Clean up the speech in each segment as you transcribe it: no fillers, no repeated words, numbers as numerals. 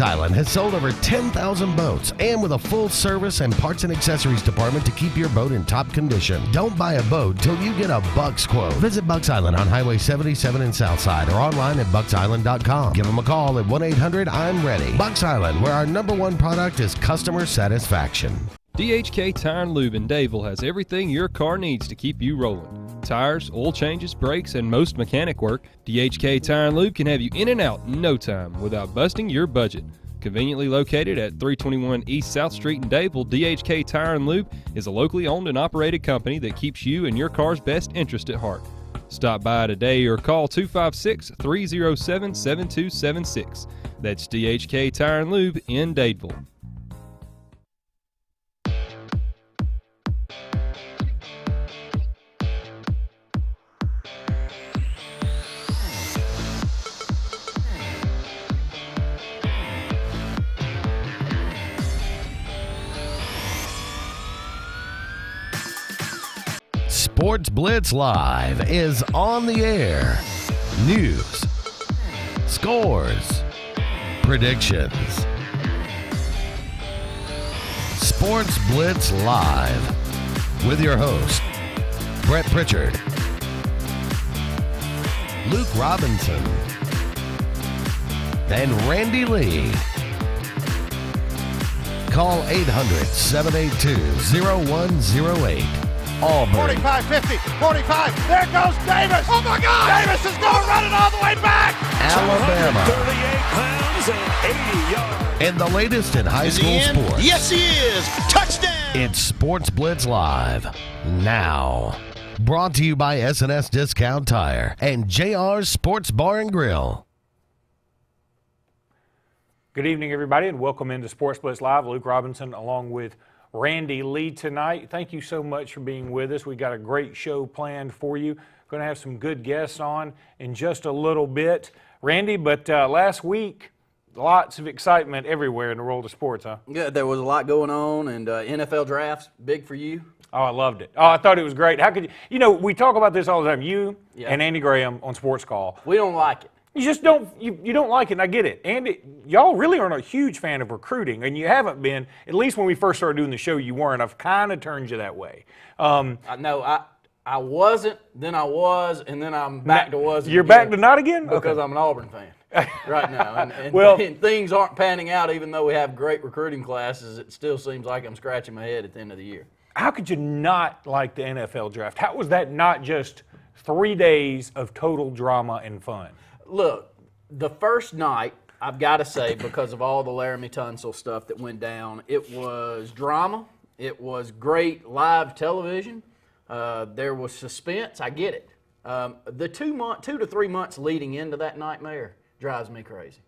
Bucks Island has sold over 10,000 boats, and with a full service and parts and accessories department to keep your boat in top condition. Don't buy a boat till you get a Bucks quote. Visit Bucks Island on Highway 77 in Southside or online at bucksisland.com. Give them a call at 1-800-I'm-READY. Bucks Island, where our #1 product is customer satisfaction. DHK Tire and Lube in Dadeville has everything your car needs to keep you rolling. Tires, oil changes, brakes, and most mechanic work. DHK Tire and Lube can have you in and out in no time without busting your budget. Conveniently located at 321 East South Street in Dadeville, DHK Tire and Lube is a locally owned and operated company that keeps you and your car's best interest at heart. Stop by today or call 256-307-7276. That's DHK Tire and Lube in Dadeville. Sportz Blitz Live is on the air. News, scores, predictions. Sportz Blitz Live with your host, Brett Pritchard, Luke Robinson, and Randy Lee. Call 800-782-0108. Auburn. 45, 50, 45. There goes Davis. Oh, my God. Davis is going to run it all the way back. Alabama. 38 pounds and 80 yards. And the latest in high school sports. Yes, he is. Touchdown. It's Sportz Blitz Live now. Brought to you by S&S Discount Tire and JR's Sports Bar and Grill. Good evening, everybody, and welcome into Sportz Blitz Live. Luke Robinson along with Randy Lee tonight. Thank you so much for being with us. We got a great show planned for you. Going to have some good guests on in just a little bit. Randy, but last week, lots of excitement everywhere in the world of sports, huh? Yeah, there was a lot going on, and NFL drafts, big for you. Oh, I loved it. Oh, I thought it was great. How could you? You know, we talk about this all the time. You and Andy Graham on Sports Call. We don't like it. You just don't. You don't like it, and I get it. And y'all really aren't a huge fan of recruiting, and you haven't been. At least when we first started doing the show, you weren't. I've kind of turned you that way. I wasn't. Then I was, and then I'm back to wasn't. You're back to not again because I'm an Auburn fan right now, and, well, and things aren't panning out. Even though we have great recruiting classes, it still seems like I'm scratching my head at the end of the year. How could you not like the NFL draft? How was that not just 3 days of total drama and fun? Look, the first night, I've got to say, because of all the Laramie Tunsil stuff that went down, it was drama. It was great live television. There was suspense. I get it. The 2 to 3 months leading into that nightmare drives me crazy.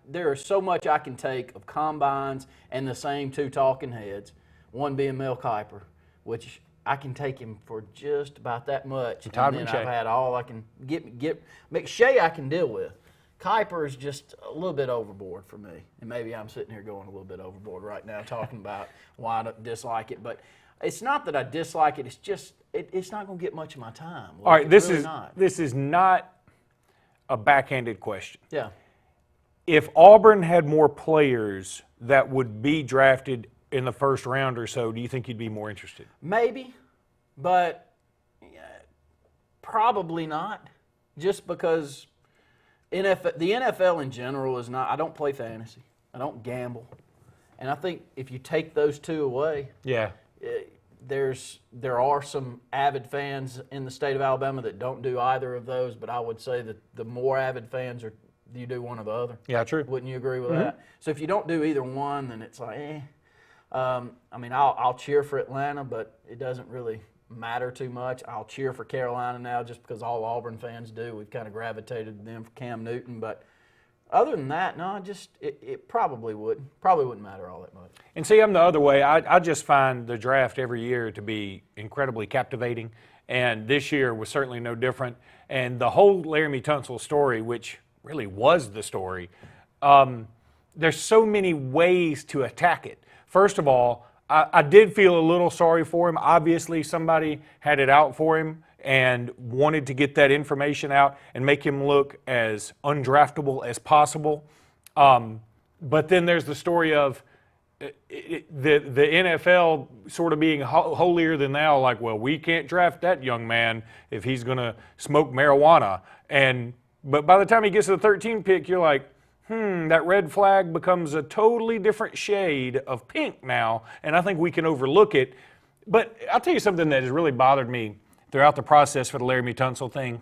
There is so much I can take of combines and the same two talking heads, one being Mel Kiper, which I can take him for just about that much. Todd and then McShay. I've had all I can get. McShay I can deal with. Kiper is just a little bit overboard for me. And maybe I'm sitting here going a little bit overboard right now talking about why I don't dislike it. But it's not that I dislike it. It's just it's not going to get much of my time. All right, this is is not a backhanded question. Yeah. If Auburn had more players that would be drafted in the first round or so, do you think you'd be more interested? Maybe, but probably not. Just because the NFL in general is not. I don't play fantasy. I don't gamble, and I think if you take those two away, there are some avid fans in the state of Alabama that don't do either of those. But I would say that the more avid fans are, you do one or the other. Yeah, true. Wouldn't you agree with that? So if you don't do either one, then it's like, I mean, I'll cheer for Atlanta, but it doesn't really matter too much. I'll cheer for Carolina now just because all Auburn fans do. We've kind of gravitated to them for Cam Newton. But other than that, no, it probably wouldn't matter all that much. And see, I'm the other way. I just find the draft every year to be incredibly captivating, and this year was certainly no different. And the whole Laramie Tunsil story, which really was the story, there's so many ways to attack it. First of all, I did feel a little sorry for him. Obviously, somebody had it out for him, and wanted to get that information out and make him look as undraftable as possible. But then there's the story of the NFL sort of being holier than thou, like, well, we can't draft that young man if he's going to smoke marijuana. But by the time he gets to the 13th pick, you're like, that red flag becomes a totally different shade of pink now, and I think we can overlook it. But I'll tell you something that has really bothered me throughout the process for the Laramie Tunsil thing,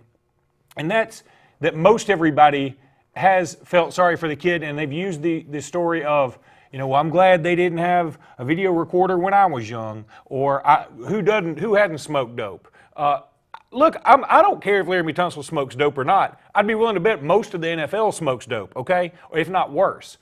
and that's that most everybody has felt sorry for the kid, and they've used the story of, well, I'm glad they didn't have a video recorder when I was young, or who hadn't smoked dope. Look, I don't care if Laramie Tunsil smokes dope or not. I'd be willing to bet most of the NFL smokes dope, okay, or if not worse.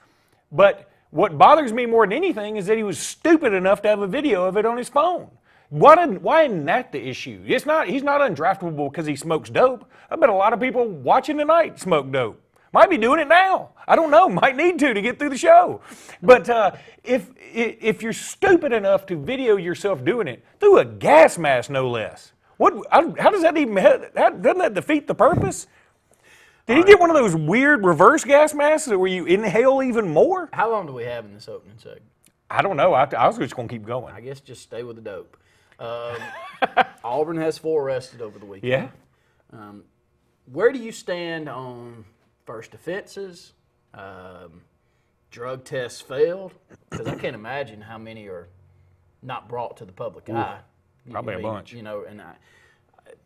But what bothers me more than anything is that he was stupid enough to have a video of it on his phone. Why isn't that the issue? He's not undraftable because he smokes dope. I bet a lot of people watching tonight smoke dope. Might be doing it now. I don't know. Might need to get through the show. But if you're stupid enough to video yourself doing it through a gas mask, no less. How does that even? Doesn't that defeat the purpose? Did he get one of those weird reverse gas masks where you inhale even more? How long do we have in this opening segment? I don't know. I was just going to keep going. I guess just stay with the dope. Auburn has 4 arrested over the weekend. Yeah. Where do you stand on first offenses, drug tests failed? Because I can't imagine how many are not brought to the public eye. Probably a bunch. And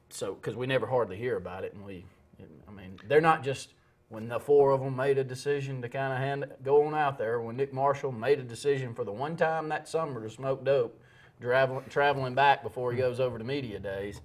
because we never hardly hear about it, and they're not just when the 4 of them made a decision to kind of go on out there. When Nick Marshall made a decision for the one time that summer to smoke dope, traveling back before he goes over to media days.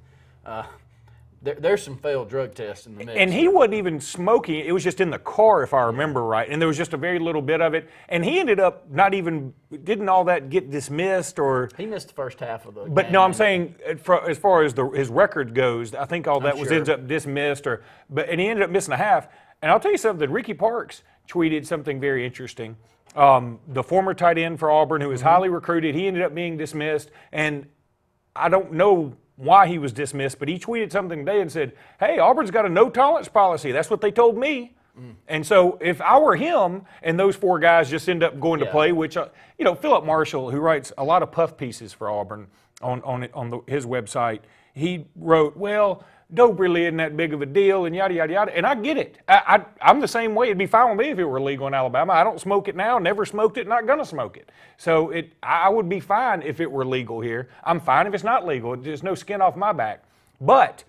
There's some failed drug tests in the mix. And he wasn't even smoking. It was just in the car, if I remember right. And there was just a very little bit of it. And he ended up didn't all that get dismissed or? He missed the first half of the game. But no, I'm saying as far as his record goes, I think all that ends up dismissed. And he ended up missing a half. And I'll tell you something, Ricky Parks tweeted something very interesting. The former tight end for Auburn, who was highly recruited, he ended up being dismissed. And I don't know why he was dismissed, but he tweeted something today and said, hey, Auburn's got a no-tolerance policy. That's what they told me. And so if I were him and those 4 guys just end up going to play, which, Philip Marshall, who writes a lot of puff pieces for Auburn on his website, he wrote, well, dope really isn't that big of a deal and yada, yada, yada. And I get it. I'm the same way. It'd be fine with me if it were legal in Alabama. I don't smoke it now, never smoked it, not going to smoke it. So I would be fine if it were legal here. I'm fine if it's not legal. There's no skin off my back. But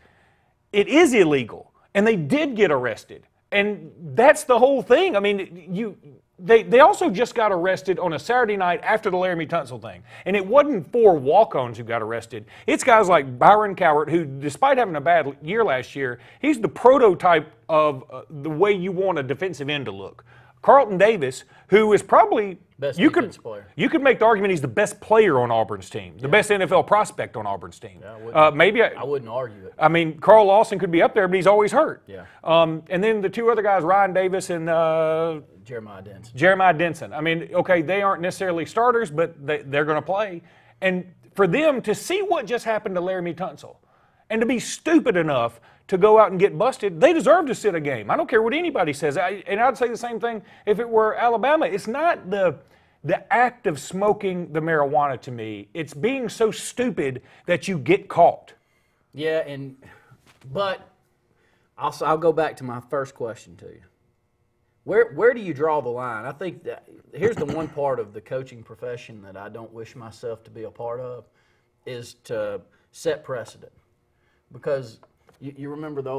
it is illegal, and they did get arrested. And that's the whole thing. I mean, they also just got arrested on a Saturday night after the Laramie Tunsil thing. And it wasn't 4 walk-ons who got arrested. It's guys like Byron Cowart, who, despite having a bad year last year, he's the prototype of the way you want a defensive end to look. Carlton Davis, who is probably best defensive player. You could make the argument he's the best player on Auburn's team, the best NFL prospect on Auburn's team. Yeah, I wouldn't argue it. I mean, Carl Lawson could be up there, but he's always hurt. Yeah. And then the 2 other guys, Ryan Davis and Jeremiah Denson. I mean, okay, they aren't necessarily starters, but they're going to play. And for them to see what just happened to Laramie Tunsil and to be stupid enough to go out and get busted, they deserve to sit a game. I don't care what anybody says. And I'd say the same thing if it were Alabama. It's not the act of smoking the marijuana to me. It's being so stupid that you get caught. Yeah, but I'll go back to my first question to you. Where do you draw the line? I think that here's the one part of the coaching profession that I don't wish myself to be a part of, is to set precedent. Because you remember the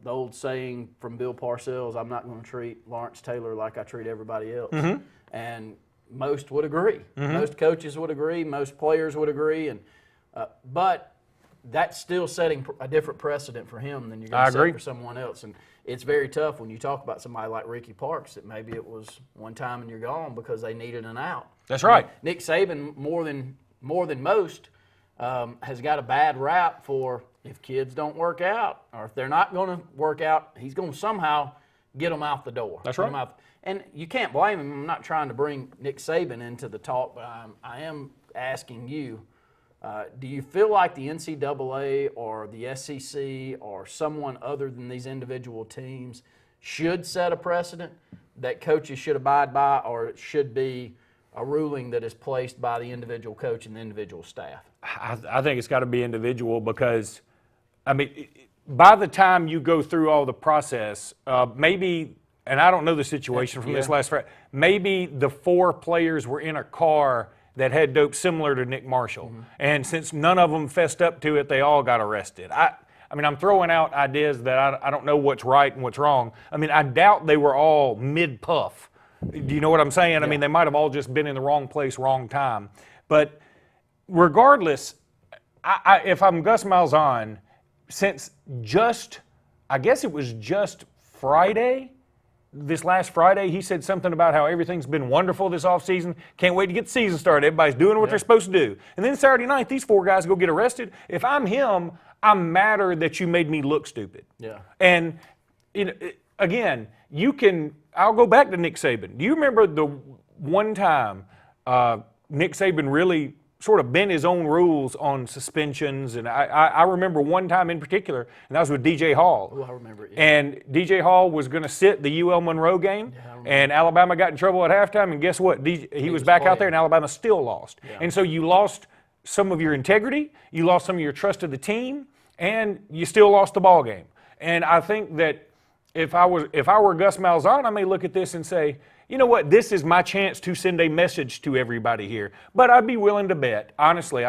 old saying from Bill Parcells, I'm not going to treat Lawrence Taylor like I treat everybody else. Mm-hmm. And most would agree. Mm-hmm. Most coaches would agree. Most players would agree. But that's still setting a different precedent for him than you're going to set for someone else. And it's very tough when you talk about somebody like Ricky Parks that maybe it was one time and you're gone because they needed an out. That's right. Nick Saban, more than most, has got a bad rap for if kids don't work out or if they're not going to work out, he's going to somehow get them out the door. That's right. And you can't blame him. I'm not trying to bring Nick Saban into the talk, but I am asking you, Do you feel like the NCAA or the SEC or someone other than these individual teams should set a precedent that coaches should abide by, or it should be a ruling that is placed by the individual coach and the individual staff? I think it's got to be individual because, I mean, by the time you go through all the process, maybe, and I don't know the situation from this last Friday, maybe the 4 players were in a car that had dope similar to Nick Marshall. And since none of them fessed up to it, they all got arrested. I mean, I'm throwing out ideas that I don't know what's right and what's wrong. I mean, I doubt they were all mid-puff. Do you know what I'm saying? Yeah. I mean, they might have all just been in the wrong place, wrong time. But regardless, if I'm Gus Malzahn, since I guess it was just Friday, this last Friday, he said something about how everything's been wonderful this offseason. Can't wait to get the season started. Everybody's doing what they're supposed to do. And then Saturday night, these 4 guys go get arrested. If I'm him, I'm madder that you made me look stupid. Yeah. And again, I'll go back to Nick Saban. Do you remember the one time Nick Saban really sort of bent his own rules on suspensions? And I remember one time in particular, and that was with DJ Hall. Oh, I remember it. Yeah. And DJ Hall was going to sit the UL Monroe game, and Alabama got in trouble at halftime, and guess what? He was back out there, and Alabama still lost. Yeah. And so you lost some of your integrity, you lost some of your trust of the team, and you still lost the ball game. And I think that if I were Gus Malzahn, I may look at this and say, you know what, this is my chance to send a message to everybody here. But I'd be willing to bet, honestly,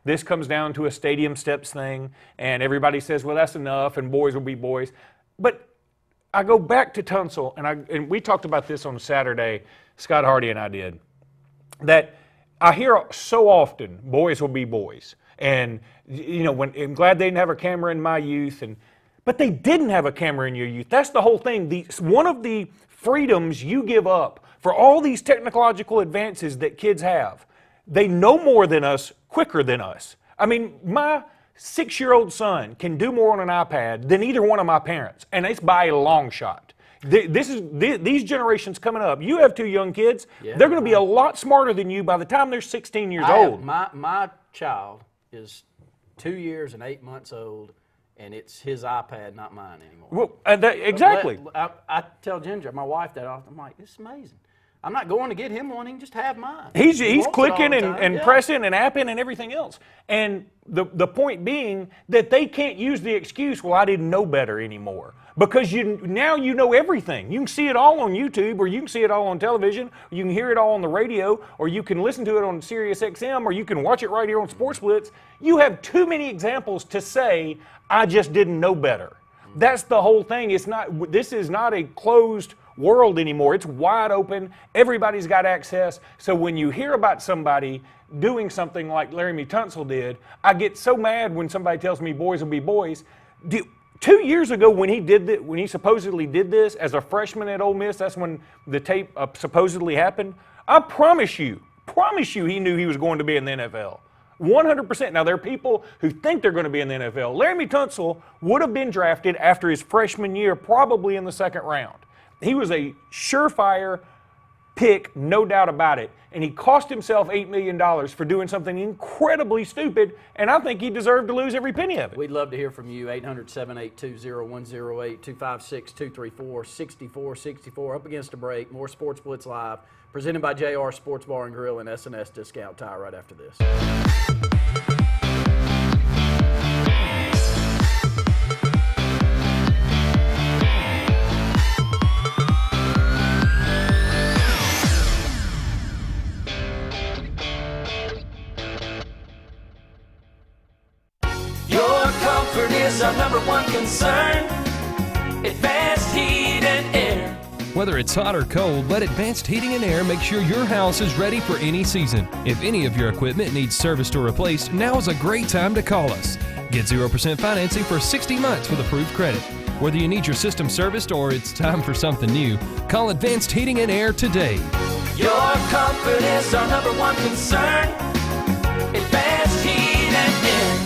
this comes down to a stadium steps thing, and everybody says, well, that's enough, and boys will be boys. But I go back to Tunsil, and we talked about this on Saturday, Scott Hardy and I did, that I hear so often, boys will be boys. And, I'm glad they didn't have a camera in my youth, but they didn't have a camera in your youth. That's the whole thing. One of the freedoms you give up for all these technological advances that kids have, they know more than us, quicker than us. I mean, my 6-year-old son can do more on an iPad than either one of my parents, and it's by a long shot. These generations coming up, you have 2 young kids, they're going to be a lot smarter than you by the time they're 16 years old. My child is 2 years and 8 months old, and it's his iPad, not mine anymore. Well, exactly. I tell Ginger, my wife, that often. I'm like, it's amazing. I'm not going to get him one. He can just have mine. He's clicking and pressing and apping and everything else. And the point being that they can't use the excuse, well, I didn't know better anymore. Because now you know everything. You can see it all on YouTube, or you can see it all on television, or you can hear it all on the radio, or you can listen to it on Sirius XM, or you can watch it right here on Sportz Blitz. You have too many examples to say, I just didn't know better. That's the whole thing. This is not a closed world anymore. It's wide open. Everybody's got access. So when you hear about somebody doing something like Laramie Tunsil did, I get so mad when somebody tells me boys will be boys. 2 years ago when he supposedly did this as a freshman at Ole Miss, that's when the tape supposedly happened, I promise you he knew he was going to be in the NFL. 100%. Now, there are people who think they're going to be in the NFL. Laramie Tunsil would have been drafted after his freshman year, probably in the 2nd round. He was a surefire pick, no doubt about it. And he cost himself $8 million for doing something incredibly stupid, and I think he deserved to lose every penny of it. We'd love to hear from you. 800-782-0108, 256-234-6464. Up against a break. More Sportz Blitz Live, presented by JR Sports Bar and Grill and S&S Discount Tire right after this. Is our #1 concern. Advanced Heat and Air. Whether it's hot or cold, let Advanced Heating and Air make sure your house is ready for any season. If any of your equipment needs serviced or replaced, now is a great time to call us. Get 0% financing for 60 months with approved credit. Whether you need your system serviced or it's time for something new, call Advanced Heating and Air today. Your comfort is our #1 concern. Advanced Heat and Air.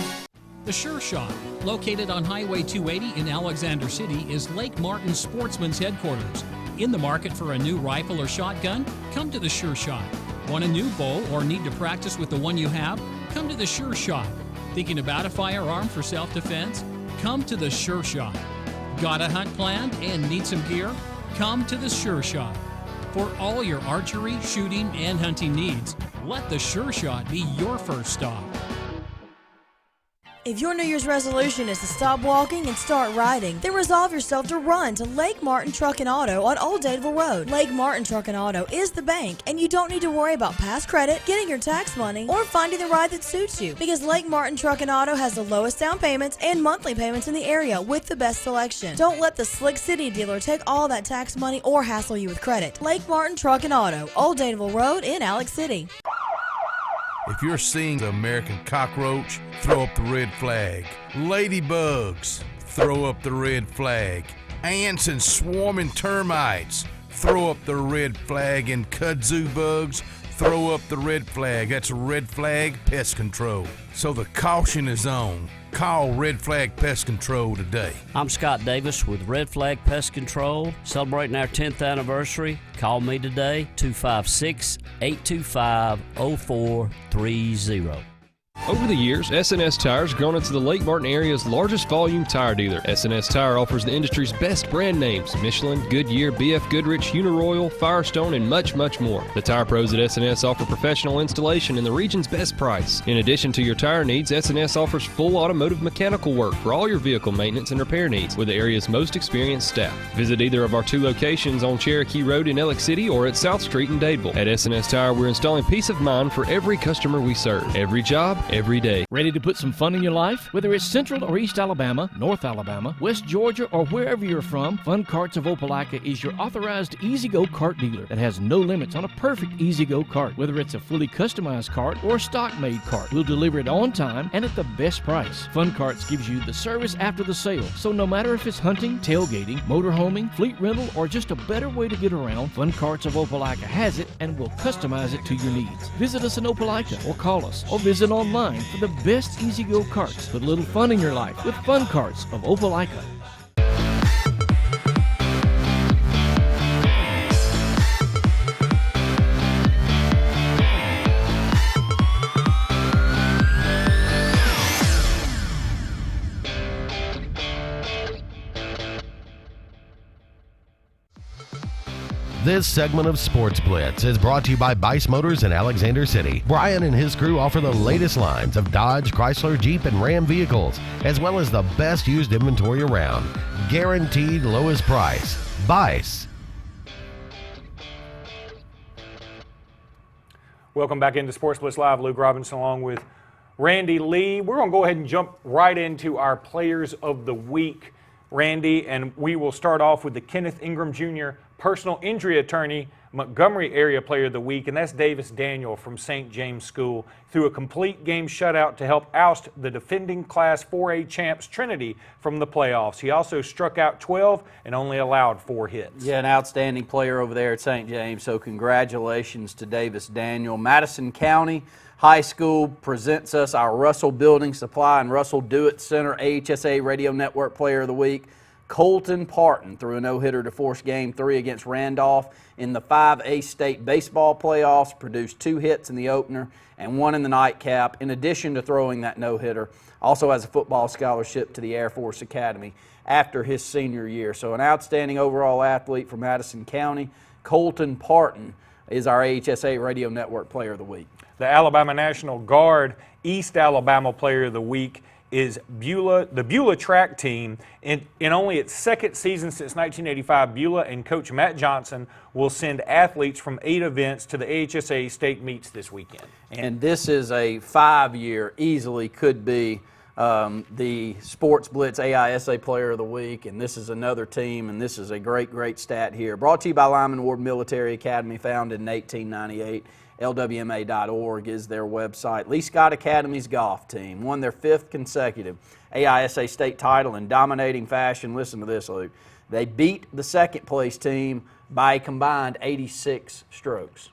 The Sure Shot, located on Highway 280 in Alexander City, is Lake Martin Sportsman's headquarters. In the market for a new rifle or shotgun? Come to the Sure Shot. Want a new bow or need to practice with the one you have? Come to the Sure Shot. Thinking about a firearm for self-defense? Come to the Sure Shot. Got a hunt planned and need some gear? Come to the Sure Shot. For all your archery, shooting, and hunting needs, let the Sure Shot be your first stop. If your New Year's resolution is to stop walking and start riding, then resolve yourself to run to Lake Martin Truck and Auto on Old Dadeville Road. Lake Martin Truck and Auto is the bank, and you don't need to worry about past credit, getting your tax money, or finding the ride that suits you, because Lake Martin Truck and Auto has the lowest down payments and monthly payments in the area with the best selection. Don't let the Slick City dealer take all that tax money or hassle you with credit. Lake Martin Truck and Auto, Old Dadeville Road in Alex City. If you're seeing the American cockroach, throw up the red flag. Ladybugs, throw up the red flag. Ants and swarming termites, throw up the red flag. And kudzu bugs, throw up the red flag. That's Red Flag Pest Control. So the caution is on. Call Red Flag Pest Control today. I'm Scott Davis with Red Flag Pest Control, celebrating our 10th anniversary. Call me today, 256-825-0430. Over the years, S&S Tires grown into the Lake Martin area's largest volume tire dealer. S&S Tire offers the industry's best brand names: Michelin, Goodyear, BF Goodrich, Uniroyal, Firestone, and much, much more. The tire pros at S&S offer professional installation and the region's best price. In addition to your tire needs, S&S offers full automotive mechanical work for all your vehicle maintenance and repair needs with the area's most experienced staff. Visit either of our 2 locations on Cherokee Road in Alex City or at South Street in Dadeville. At S&S Tire, we're installing peace of mind for every customer we serve. Every job, every day. Ready to put some fun in your life? Whether it's Central or East Alabama, North Alabama, West Georgia, or wherever you're from, Fun Carts of Opelika is your authorized E-Z-GO cart dealer that has no limits on a perfect E-Z-GO cart. Whether it's a fully customized cart or a stock-made cart, we'll deliver it on time and at the best price. Fun Carts gives you the service after the sale, so no matter if it's hunting, tailgating, motorhoming, fleet rental, or just a better way to get around, Fun Carts of Opelika has it and will customize it to your needs. Visit us in Opelika or call us or visit online for the best E-Z-GO carts. Put a little fun in your life with Fun Carts of Opelika. This segment of Sportz Blitz is brought to you by Bice Motors in Alexander City. Brian and his crew offer the latest lines of Dodge, Chrysler, Jeep, and Ram vehicles, as well as the best used inventory around. Guaranteed lowest price. Bice. Welcome back into Sportz Blitz Live. Luke Robinson along with Randy Lee. We're going to go ahead and jump right into our Players of the Week, Randy, and we will start off with the Kenneth Ingram Jr. Personal Injury Attorney Montgomery Area Player of the Week, and that's Davis Daniel from St. James School, threw a complete game shutout to help oust the defending Class 4A champs Trinity from the playoffs. He also struck out 12 and only allowed 4 hits. Yeah, an outstanding player over there at St. James, so congratulations to Davis Daniel. Madison County High School presents us our Russell Building Supply and Russell Do-It Center AHSA Radio Network Player of the Week. Colton Parton threw a no-hitter to force Game 3 against Randolph in the 5A state baseball playoffs, produced 2 hits in the opener and 1 in the nightcap, in addition to throwing that no-hitter. Also has a football scholarship to the Air Force Academy after his senior year. So an outstanding overall athlete for Madison County. Colton Parton is our AHSA Radio Network Player of the Week. The Alabama National Guard East Alabama Player of the Week is the Beulah track team. In only its second season since 1985, Beulah and Coach Matt Johnson will send athletes from 8 events to the AHSA state meets this weekend. And this is a 5-year, easily could be the Sportz Blitz AISA Player of the Week, and this is another team, and this is a great, great stat here. Brought to you by Lyman Ward Military Academy, founded in 1898. LWMA.org is their website. Lee Scott Academy's golf team won their 5th consecutive AISA state title in dominating fashion. Listen to this, Luke. They beat the second-place team by a combined 86 strokes.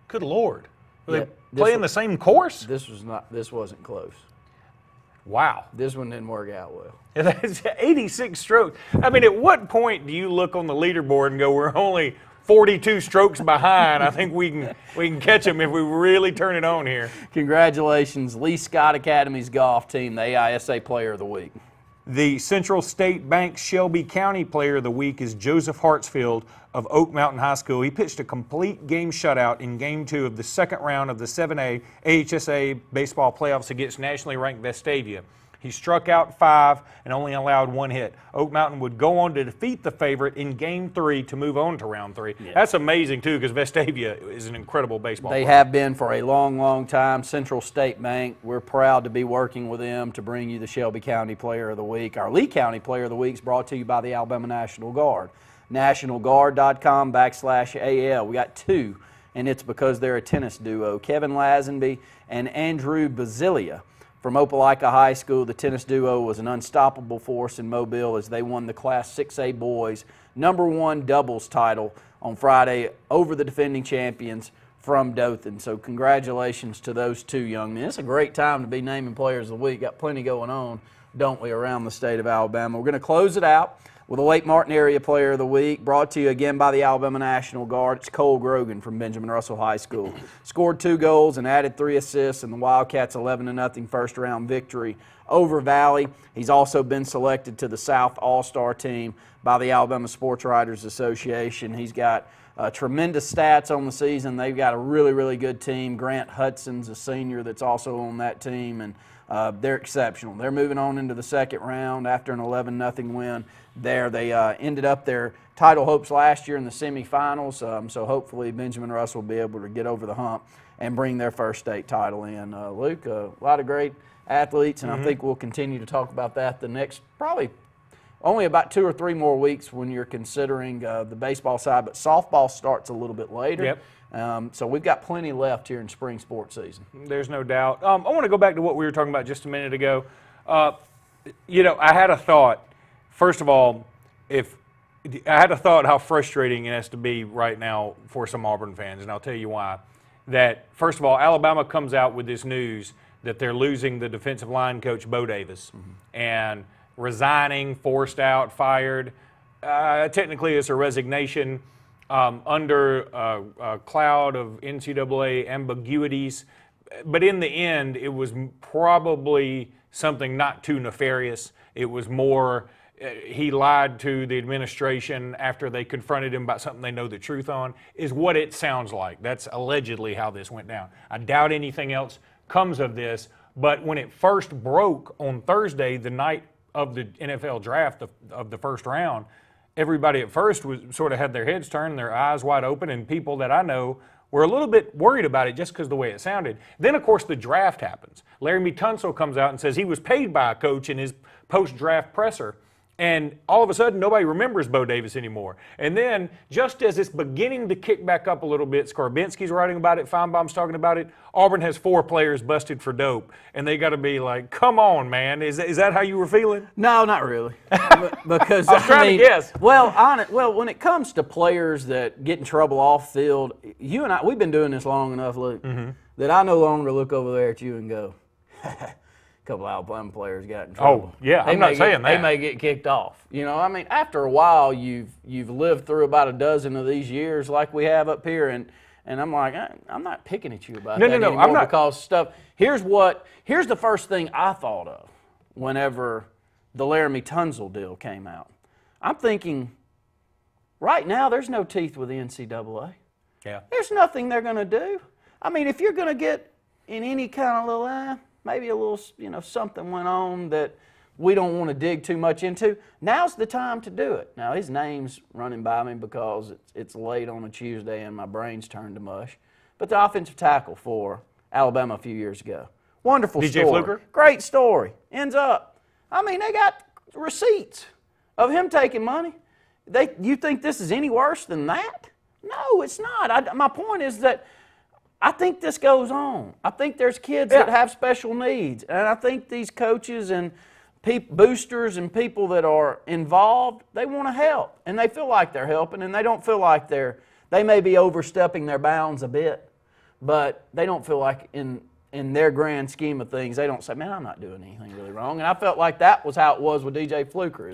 Good Lord. Were they playing the same course? This wasn't close. Wow. This one didn't work out well. That's 86 strokes. I mean, at what point do you look on the leaderboard and go, we're only 42 strokes behind. I think we can catch them if we really turn it on here. Congratulations, Lee Scott Academy's golf team, the AISA Player of the Week. The Central State Bank Shelby County Player of the Week is Joseph Hartsfield of Oak Mountain High School. He pitched a complete game shutout in Game 2 of the second round of the 7A AHSA baseball playoffs against nationally ranked Vestavia. He struck out 5 and only allowed 1 hit. Oak Mountain would go on to defeat the favorite in Game 3 to move on to round 3. Yeah. That's amazing, too, because Vestavia is an incredible baseball player. They have been for a long, long time. Central State Bank, we're proud to be working with them to bring you the Shelby County Player of the Week. Our Lee County Player of the Week is brought to you by the Alabama National Guard. NationalGuard.com/AL. We got 2, and it's because they're a tennis duo. Kevin Lazenby and Andrew Basilia. From Opelika High School, the tennis duo was an unstoppable force in Mobile as they won the Class 6A boys #1 doubles title on Friday over the defending champions from Dothan. So congratulations to those 2 young men. It's a great time to be naming Players of the Week. Got plenty going on, don't we, around the state of Alabama. We're going to close it out with a Lake Martin Area Player of the Week, brought to you again by the Alabama National Guard. It's Cole Grogan from Benjamin Russell High School. Scored 2 goals and added 3 assists in the Wildcats' 11-0 first-round victory over Valley. He's also been selected to the South All-Star team by the Alabama Sports Writers Association. He's got tremendous stats on the season. They've got a really, really good team. Grant Hudson's a senior that's also on that team, and they're exceptional. They're moving on into the second round after an 11-0 win there. They ended up their title hopes last year in the semifinals, so hopefully Benjamin Russell will be able to get over the hump and bring their first state title in. Luke, a lot of great athletes, and I think we'll continue to talk about that the next probably only about 2 or 3 more weeks when you're considering the baseball side, but softball starts a little bit later. Yep. So we've got plenty left here in spring sports season. There's no doubt. I want to go back to what we were talking about just a minute ago. I had a thought. First of all, I had a thought how frustrating it has to be right now for some Auburn fans, and I'll tell you why. That, first of all, Alabama comes out with this news that they're losing the defensive line coach, Bo Davis, and resigning, forced out, fired. Technically, it's a resignation under a cloud of NCAA ambiguities. But in the end, it was probably something not too nefarious. It was more he lied to the administration after they confronted him about something they know the truth on, is what it sounds like. That's allegedly how this went down. I doubt anything else comes of this. But when it first broke on Thursday, the night of the NFL draft of the first round, everybody at first was sort of had their heads turned, their eyes wide open, and people that I know were a little bit worried about it just because of the way it sounded. Then, of course, the draft happens. Laramie Tunsil comes out and says he was paid by a coach in his post-draft presser. And all of a sudden, nobody remembers Bo Davis anymore. And then, just as it's beginning to kick back up a little bit, Skarbinski's writing about it, Feinbaum's talking about it, Auburn has 4 players busted for dope. And they got to be like, come on, man. Is that how you were feeling? No, not really. Because I'm trying to guess. Well, when it comes to players that get in trouble off field, you and I, we've been doing this long enough, Luke, that I no longer look over there at you and go, a couple of Alabama players got in trouble. Oh, yeah, I'm not saying that. They may get kicked off. After a while, you've lived through about a dozen of these years like we have up here, and I'm like, I'm not picking at you about that anymore. I'm not. Because stuff, here's the first thing I thought of whenever the Laramie Tunsil deal came out. I'm thinking, right now, there's no teeth with the NCAA. Yeah. There's nothing they're going to do. I mean, if you're going to get in any kind of little, maybe a little, something went on that we don't want to dig too much into, now's the time to do it. Now, his name's running by me because it's late on a Tuesday and my brain's turned to mush. But the offensive tackle for Alabama a few years ago. Wonderful DJ story. Fluker? Great story. Ends up, they got receipts of him taking money. You think this is any worse than that? No, it's not. My point is that I think this goes on. I think there's kids that have special needs, and I think these coaches and boosters and people that are involved, they want to help, and they feel like they're helping, and they don't feel like they may be overstepping their bounds a bit, but they don't feel like in their grand scheme of things, they don't say, man, I'm not doing anything really wrong. And I felt like that was how it was with DJ Fluker.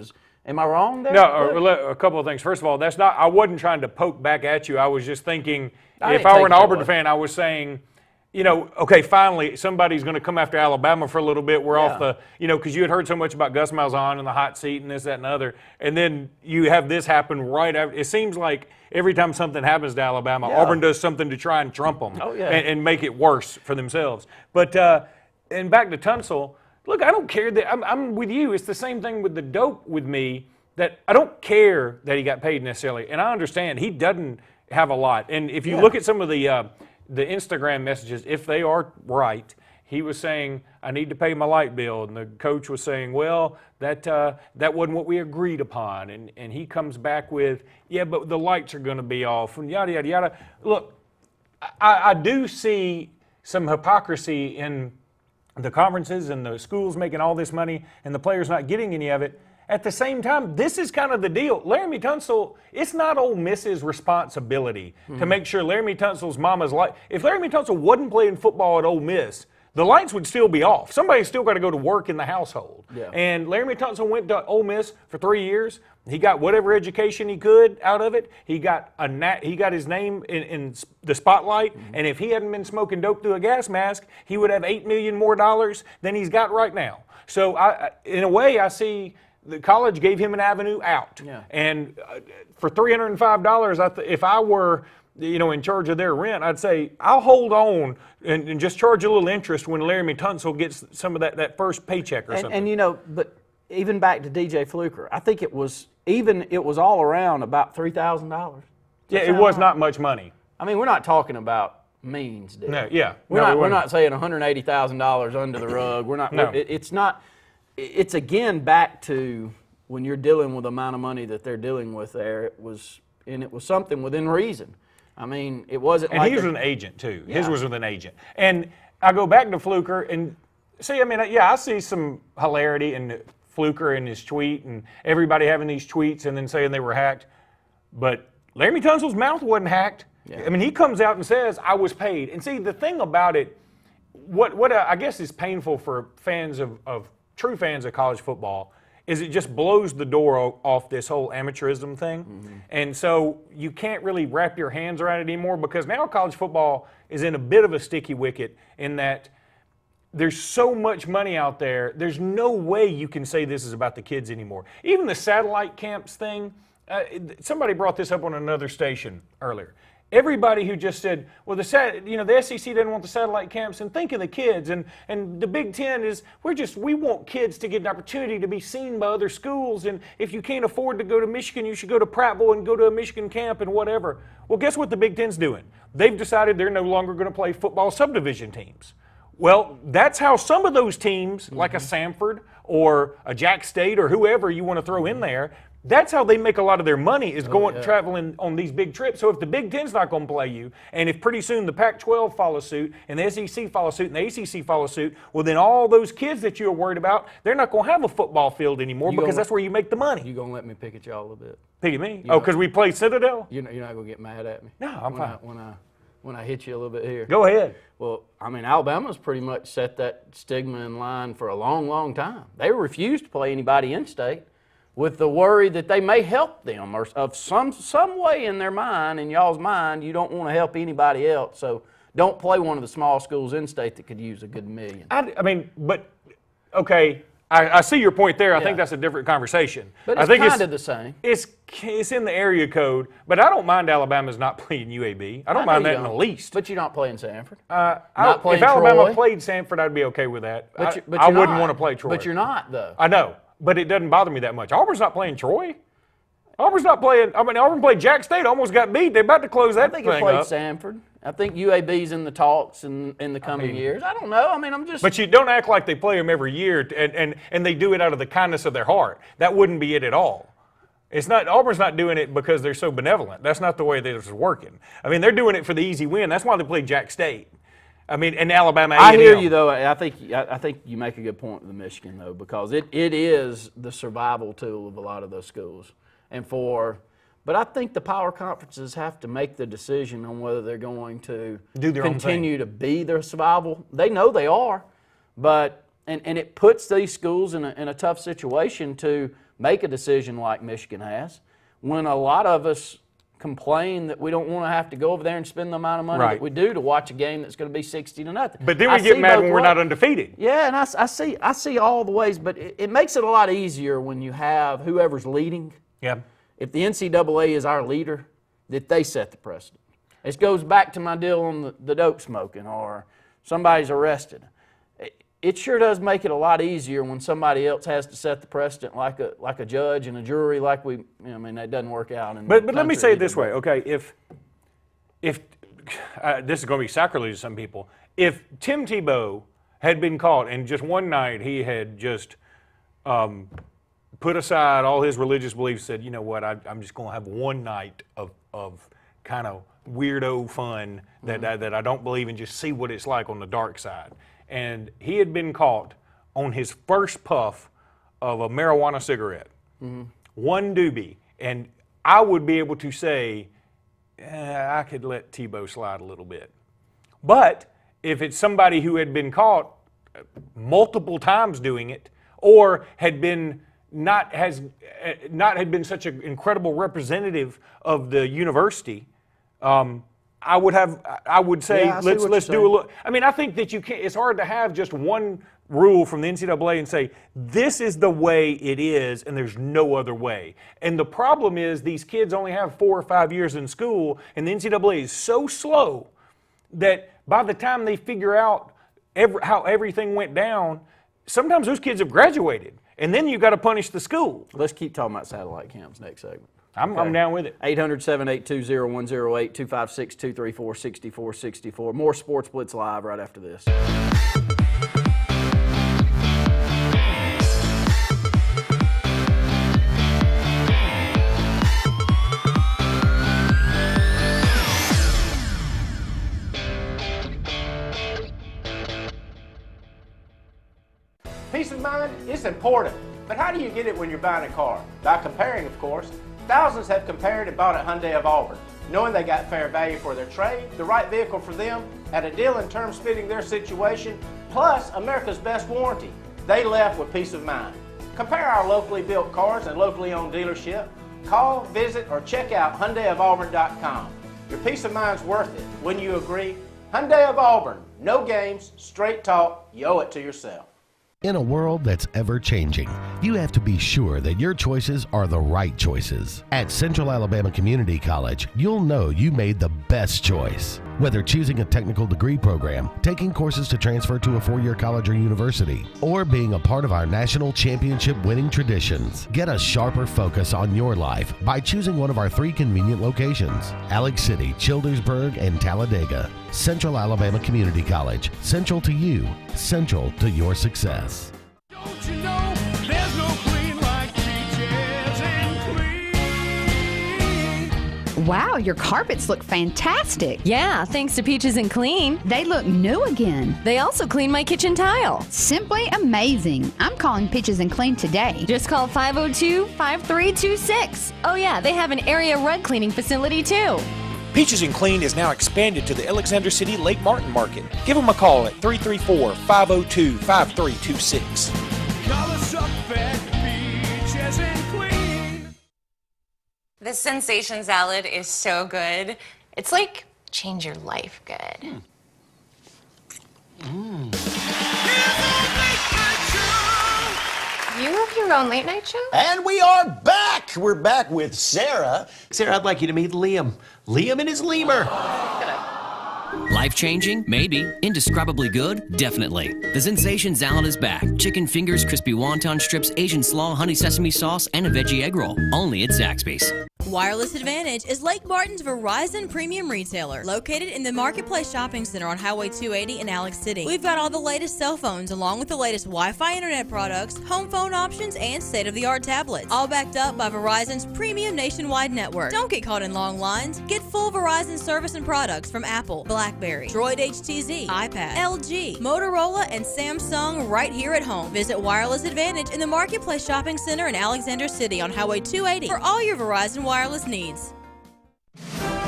Am I wrong there? No, a couple of things. First of all, that's not. I wasn't trying to poke back at you. I was just thinking, if I were an Auburn fan, I was saying, okay, finally somebody's going to come after Alabama for a little bit. We're off the, because you had heard so much about Gus Malzahn and the hot seat and this, that, and the other, and then you have this happen right after. It seems like every time something happens to Alabama, Auburn does something to try and trump them and make it worse for themselves. But and back to Tunsil. Look, I don't care that I'm with you. It's the same thing with the dope with me, that I don't care that he got paid necessarily. And I understand he doesn't have a lot. And if you look at some of the Instagram messages, if they are right, he was saying, I need to pay my light bill. And the coach was saying, well, that wasn't what we agreed upon. And he comes back with, yeah, but the lights are going to be off and yada, yada, yada. Look, I do see some hypocrisy in the conferences and the schools making all this money and the players not getting any of it. At the same time, this is kind of the deal. Laramie Tunsil, it's not Ole Miss's responsibility to make sure Laramie Tunsil's mama's light. If Laramie Tunsil wasn't playing football at Ole Miss, the lights would still be off. Somebody's still got to go to work in the household. Yeah. And Laramie Tunsil went to Ole Miss for 3 years. He got whatever education he could out of it. He got his name in the spotlight. And if he hadn't been smoking dope through a gas mask, he would have $8 million more than he's got right now. So in a way, I see the college gave him an avenue out. Yeah. And for $305, if I were in charge of their rent, I'd say I'll hold on and just charge a little interest when Laramie Tunsil gets some of that first paycheck or something. And but even back to DJ Fluker, I think it was all around about $3,000. Yeah, it was not much money. I mean, we're not talking about means, dude. No, yeah. We're not saying $180,000 under the rug. We're not. No. It's not. It's again back to when you're dealing with the amount of money that they're dealing with there. It was something within reason. I mean, it wasn't. And he was an agent too. Yeah. His was with an agent. And I go back to Fluker and see. I mean, I see some hilarity in Fluker and his tweet and everybody having these tweets and then saying they were hacked. But Laramie Tunsil's mouth wasn't hacked. Yeah. I mean, he comes out and says, I was paid. And see, the thing about it, what I guess is painful for fans of true fans of college football is it just blows the door off this whole amateurism thing. Mm-hmm. And so you can't really wrap your hands around it anymore because now college football is in a bit of a sticky wicket in that there's so much money out there, there's no way you can say this is about the kids anymore. Even the satellite camps thing, somebody brought this up on another station earlier. Everybody who just said, well, the SEC didn't want the satellite camps, and think of the kids, and the Big Ten is, we want kids to get an opportunity to be seen by other schools, and if you can't afford to go to Michigan, you should go to Prattville and go to a Michigan camp and whatever. Well, guess what the Big Ten's doing? They've decided they're no longer going to play football subdivision teams. Well, that's how some of those teams, like a Samford or a Jack State or whoever you want to throw in there, that's how they make a lot of their money is traveling on these big trips. So if the Big Ten's not going to play you, and if pretty soon the Pac-12 follows suit, and the SEC follows suit, and the ACC follows suit, well then all those kids that you were worried about, they're not going to have a football field anymore because that's where you make the money. You going to let me pick at y'all a little bit? Pick at me? Because we played Citadel? You're not going to get mad at me? No, I'm fine. When I hit you a little bit here. Go ahead. Well, I mean, Alabama's pretty much set that stigma in line for a long, long time. They refused to play anybody in-state with the worry that they may help them or of some way in their mind, in y'all's mind, you don't want to help anybody else. So don't play one of the small schools in-state that could use a good million. Okay, I see your point there. I think that's a different conversation. But it's kind of the same. It's in the area code, but I don't mind Alabama's not playing UAB. I don't mind that in the least. But you're not playing Samford. If Alabama played Samford, I'd be okay with that. But I wouldn't want to play Troy. But you're not, though. I know, but it doesn't bother me that much. Auburn's not playing Troy. Auburn's not playing. Auburn played Jack State, almost got beat. They're about to close that thing up. I think it played Samford. I think UAB's in the talks in the coming years. I don't know. I'm just. But you don't act like they play them every year, and they do it out of the kindness of their heart. That wouldn't be it at all. It's not. Auburn's not doing it because they're so benevolent. That's not the way this is working. I mean, they're doing it for the easy win. That's why they played Jack State. I mean, and Alabama A&M. I hear you though. I think you make a good point with the Michigan though, because it is the survival tool of a lot of those schools, But I think the power conferences have to make the decision on whether they're going to continue to be their survival. They know they are, but and it puts these schools in a tough situation to make a decision like Michigan has, when a lot of us complain that we don't want to have to go over there and spend the amount of money that we do to watch a game that's going to be 60-0. But then we get mad when we're not undefeated. Yeah, and I see all the ways, but it makes it a lot easier when you have whoever's leading. Yeah. If the NCAA is our leader, that they set the precedent. It goes back to my deal on the dope smoking or somebody's arrested. It sure does make it a lot easier when somebody else has to set the precedent, like a judge and a jury, like that doesn't work out. But let me say it this way, okay? If this is going to be sacrilege to some people, if Tim Tebow had been caught and just one night he had just put aside all his religious beliefs, said, you know what, I'm just going to have one night of kind of weirdo fun that I don't believe in, just see what it's like on the dark side. And he had been caught on his first puff of a marijuana cigarette, one doobie, and I would be able to say, I could let Tebow slide a little bit. But if it's somebody who had been caught multiple times doing it, or had been not had been such an incredible representative of the university, I would say let's do a look. I mean, I think that you can't. It's hard to have just one rule from the NCAA and say this is the way it is, and there's no other way. And the problem is these kids only have 4 or 5 years in school, and the NCAA is so slow that by the time they figure out how everything went down, sometimes those kids have graduated, and then you've got to punish the school. Let's keep talking about satellite cams next segment. I'm down with it. 800-782-0108, 256-234-6464. More Sports Blitz Live right after this. Peace of mind is important, but how do you get it when you're buying a car? By comparing, of course. Thousands have compared and bought at Hyundai of Auburn, knowing they got fair value for their trade, the right vehicle for them, at a deal and terms fitting their situation, plus America's best warranty. They left with peace of mind. Compare our locally built cars and locally owned dealership. Call, visit, or check out HyundaiofAuburn.com. Your peace of mind's worth it. Wouldn't you agree? Hyundai of Auburn. No games, straight talk. You owe it to yourself. In a world that's ever-changing, you have to be sure that your choices are the right choices. At Central Alabama Community College, you'll know you made the best choice. Whether choosing a technical degree program, taking courses to transfer to a 4-year college or university, or being a part of our national championship winning traditions, get a sharper focus on your life by choosing one of our 3 convenient locations: Alex City, Childersburg, and Talladega. Central Alabama Community College. Central to you. Central to your success. Don't you know there's no clean like Peaches and Clean? Wow, your carpets look fantastic. Yeah, thanks to Peaches and Clean. They look new again. They also clean my kitchen tile. Simply amazing. I'm calling Peaches and Clean today. Just call 502-5326. Oh yeah, they have an area rug cleaning facility too. Peaches and Clean is now expanded to the Alexander City Lake Martin Market. Give them a call at 334-502-5326. Call us up at Peaches and Clean. This sensation salad is so good. It's like change your life good. You have your own late night show? And we are back! We're back with Sarah. Sarah, I'd like you to meet Liam. Liam and his lemur. Life-changing? Maybe. Indescribably good? Definitely. The Sensation Salad is back. Chicken fingers, crispy wonton strips, Asian slaw, honey sesame sauce, and a veggie egg roll. Only at Zaxby's. Wireless Advantage is Lake Martin's Verizon premium retailer, located in the Marketplace Shopping Center on Highway 280 in Alex City. We've got all the latest cell phones along with the latest Wi-Fi internet products, home phone options, and state-of-the-art tablets, all backed up by Verizon's premium nationwide network. Don't get caught in long lines. Get full Verizon service and products from Apple, BlackBerry, Droid HTZ, iPad, LG, Motorola, and Samsung right here at home. Visit Wireless Advantage in the Marketplace Shopping Center in Alexander City on Highway 280 for all your Verizon wireless needs.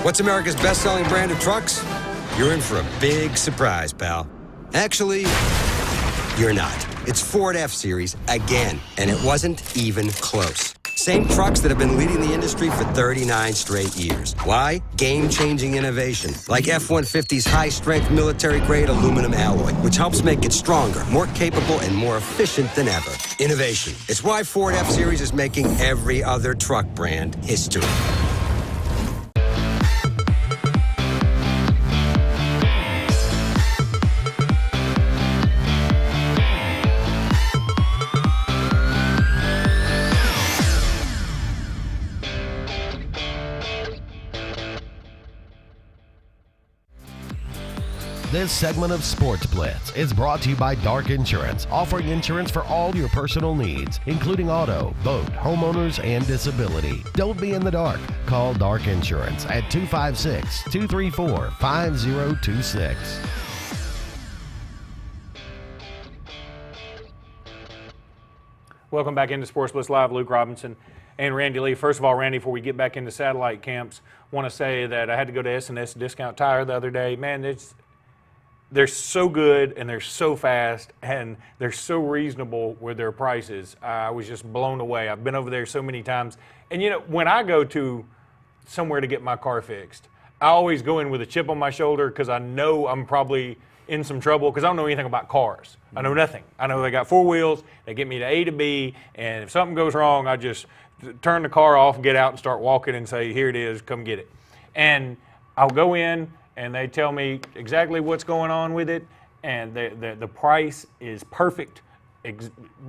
What's America's best-selling brand of trucks? You're in for a big surprise, pal. Actually, you're not. It's Ford F-Series again, and it wasn't even close. Same trucks that have been leading the industry for 39 straight years. Why? Game-changing innovation, like F-150's high-strength military-grade aluminum alloy, which helps make it stronger, more capable, and more efficient than ever. Innovation. It's why Ford F-Series is making every other truck brand history. This segment of Sportz Blitz is brought to you by Dark Insurance, offering insurance for all your personal needs, including auto, boat, homeowners, and disability. Don't be in the dark. Call Dark Insurance at 256-234-5026. Welcome back into Sportz Blitz Live. Luke Robinson and Randy Lee. First of all, Randy, before we get back into satellite camps, want to say that I had to go to S&S Discount Tire the other day. Man, they're so good and they're so fast and they're so reasonable with their prices. I was just blown away. I've been over there so many times. And, you know, when I go to somewhere to get my car fixed, I always go in with a chip on my shoulder because I know I'm probably in some trouble because I don't know anything about cars. I know nothing. I know they got four wheels. They get me to A to B. And if something goes wrong, I just turn the car off, get out and start walking and say, here it is, come get it. And I'll go in and they tell me exactly what's going on with it, and the price is perfect,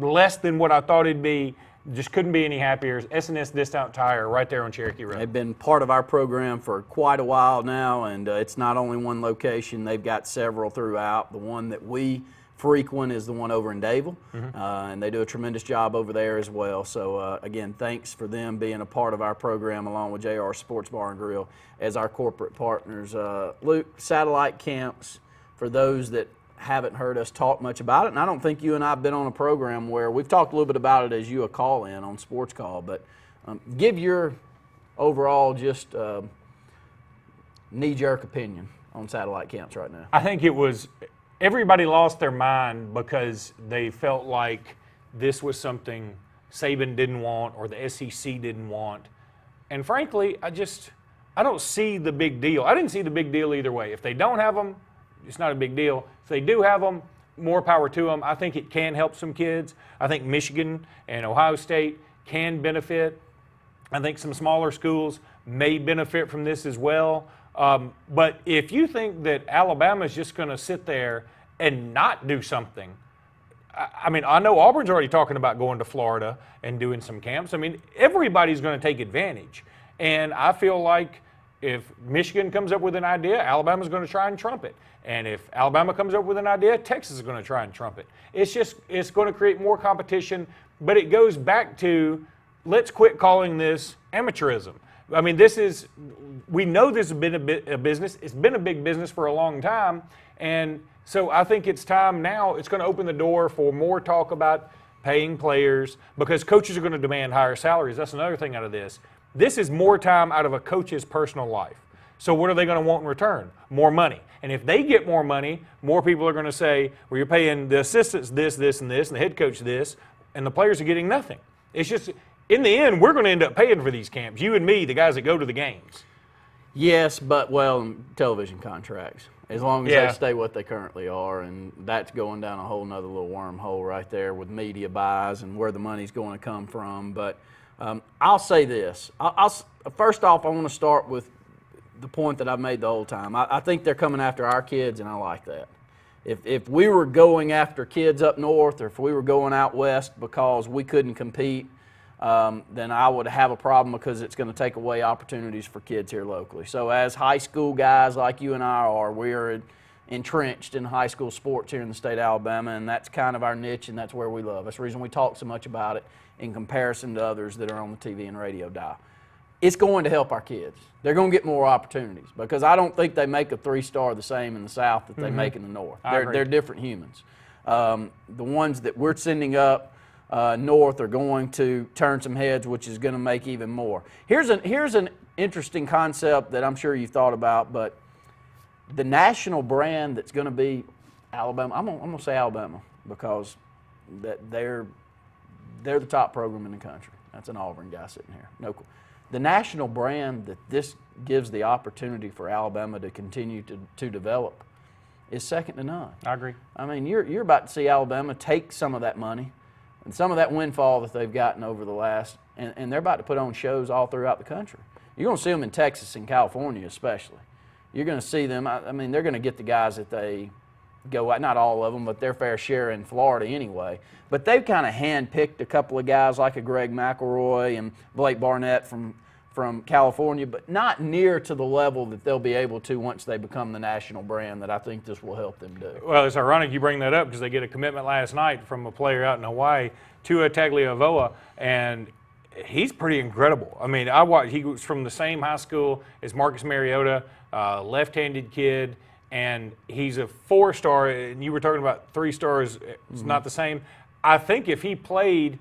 less than what I thought it'd be. Just couldn't be any happier. S&S Discount Tire right there on Cherokee Road. They've been part of our program for quite a while now, and it's not only one location. They've got several throughout. The one that we frequent is the one over in Dayville, and they do a tremendous job over there as well. So, again, thanks for them being a part of our program along with JR Sports Bar and Grill as our corporate partners. Luke, satellite camps, for those that haven't heard us talk much about it, and I don't think you and I have been on a program where we've talked a little bit about it as you a call-in on Sports Call, but give your overall just knee-jerk opinion on satellite camps right now. I think it was everybody lost their mind because they felt like this was something Saban didn't want or the SEC didn't want. And frankly, I don't see the big deal. I didn't see the big deal either way. If they don't have them, it's not a big deal. If they do have them, more power to them. I think it can help some kids. I think Michigan and Ohio State can benefit. I think some smaller schools may benefit from this as well. But if you think that Alabama's just going to sit there and not do something, I mean, I know Auburn's already talking about going to Florida and doing some camps. I mean, everybody's going to take advantage. And I feel like if Michigan comes up with an idea, Alabama's going to try and trump it. And if Alabama comes up with an idea, Texas is going to try and trump it. It's going to create more competition, but it goes back to let's quit calling this amateurism. I mean, we know this has been a business. It's been a big business for a long time. And so I think it's time now. It's going to open the door for more talk about paying players because coaches are going to demand higher salaries. That's another thing out of this. This is more time out of a coach's personal life. So what are they going to want in return? More money. And if they get more money, more people are going to say, well, you're paying the assistants this, this, and this, and the head coach this, and the players are getting nothing. It's just, in the end, we're going to end up paying for these camps. You and me, the guys that go to the games. Yes, but, television contracts. As long as they stay what they currently are, and that's going down a whole nother little wormhole right there with media buys and where the money's going to come from. But I'll say this. First off, I want to start with the point that I've made the whole time. I think they're coming after our kids, and I like that. If we were going after kids up north or if we were going out west because we couldn't compete, then I would have a problem because it's going to take away opportunities for kids here locally. So as high school guys like you and I are, we're entrenched in high school sports here in the state of Alabama, and that's kind of our niche, and that's where we love. That's the reason we talk so much about it in comparison to others that are on the TV and radio dial. It's going to help our kids. They're going to get more opportunities because I don't think they make a three-star the same in the South that they make in the North. They're different humans. The ones that we're sending up north are going to turn some heads, which is going to make even more. Here's an interesting concept that I'm sure you've thought about, but the national brand that's going to be Alabama, I'm going to say Alabama because that they're the top program in the country. That's an Auburn guy sitting here. No, the national brand that this gives the opportunity for Alabama to continue to develop is second to none. I agree. I mean, you're about to see Alabama take some of that money and some of that windfall that they've gotten over the last, and they're about to put on shows all throughout the country. You're going to see them in Texas and California especially. You're going to see them, I mean, they're going to get the guys that they go, not all of them, but their fair share in Florida anyway. But they've kind of handpicked a couple of guys like a Greg McElroy and Blake Barnett from California, but not near to the level that they'll be able to once they become the national brand that I think this will help them do. Well, it's ironic you bring that up because they get a commitment last night from a player out in Hawaii, Tua Tagovailoa, and he's pretty incredible. I mean, he was from the same high school as Marcus Mariota, left-handed kid, and he's a 4-star, and you were talking about 3 stars. It's not the same. I think if he played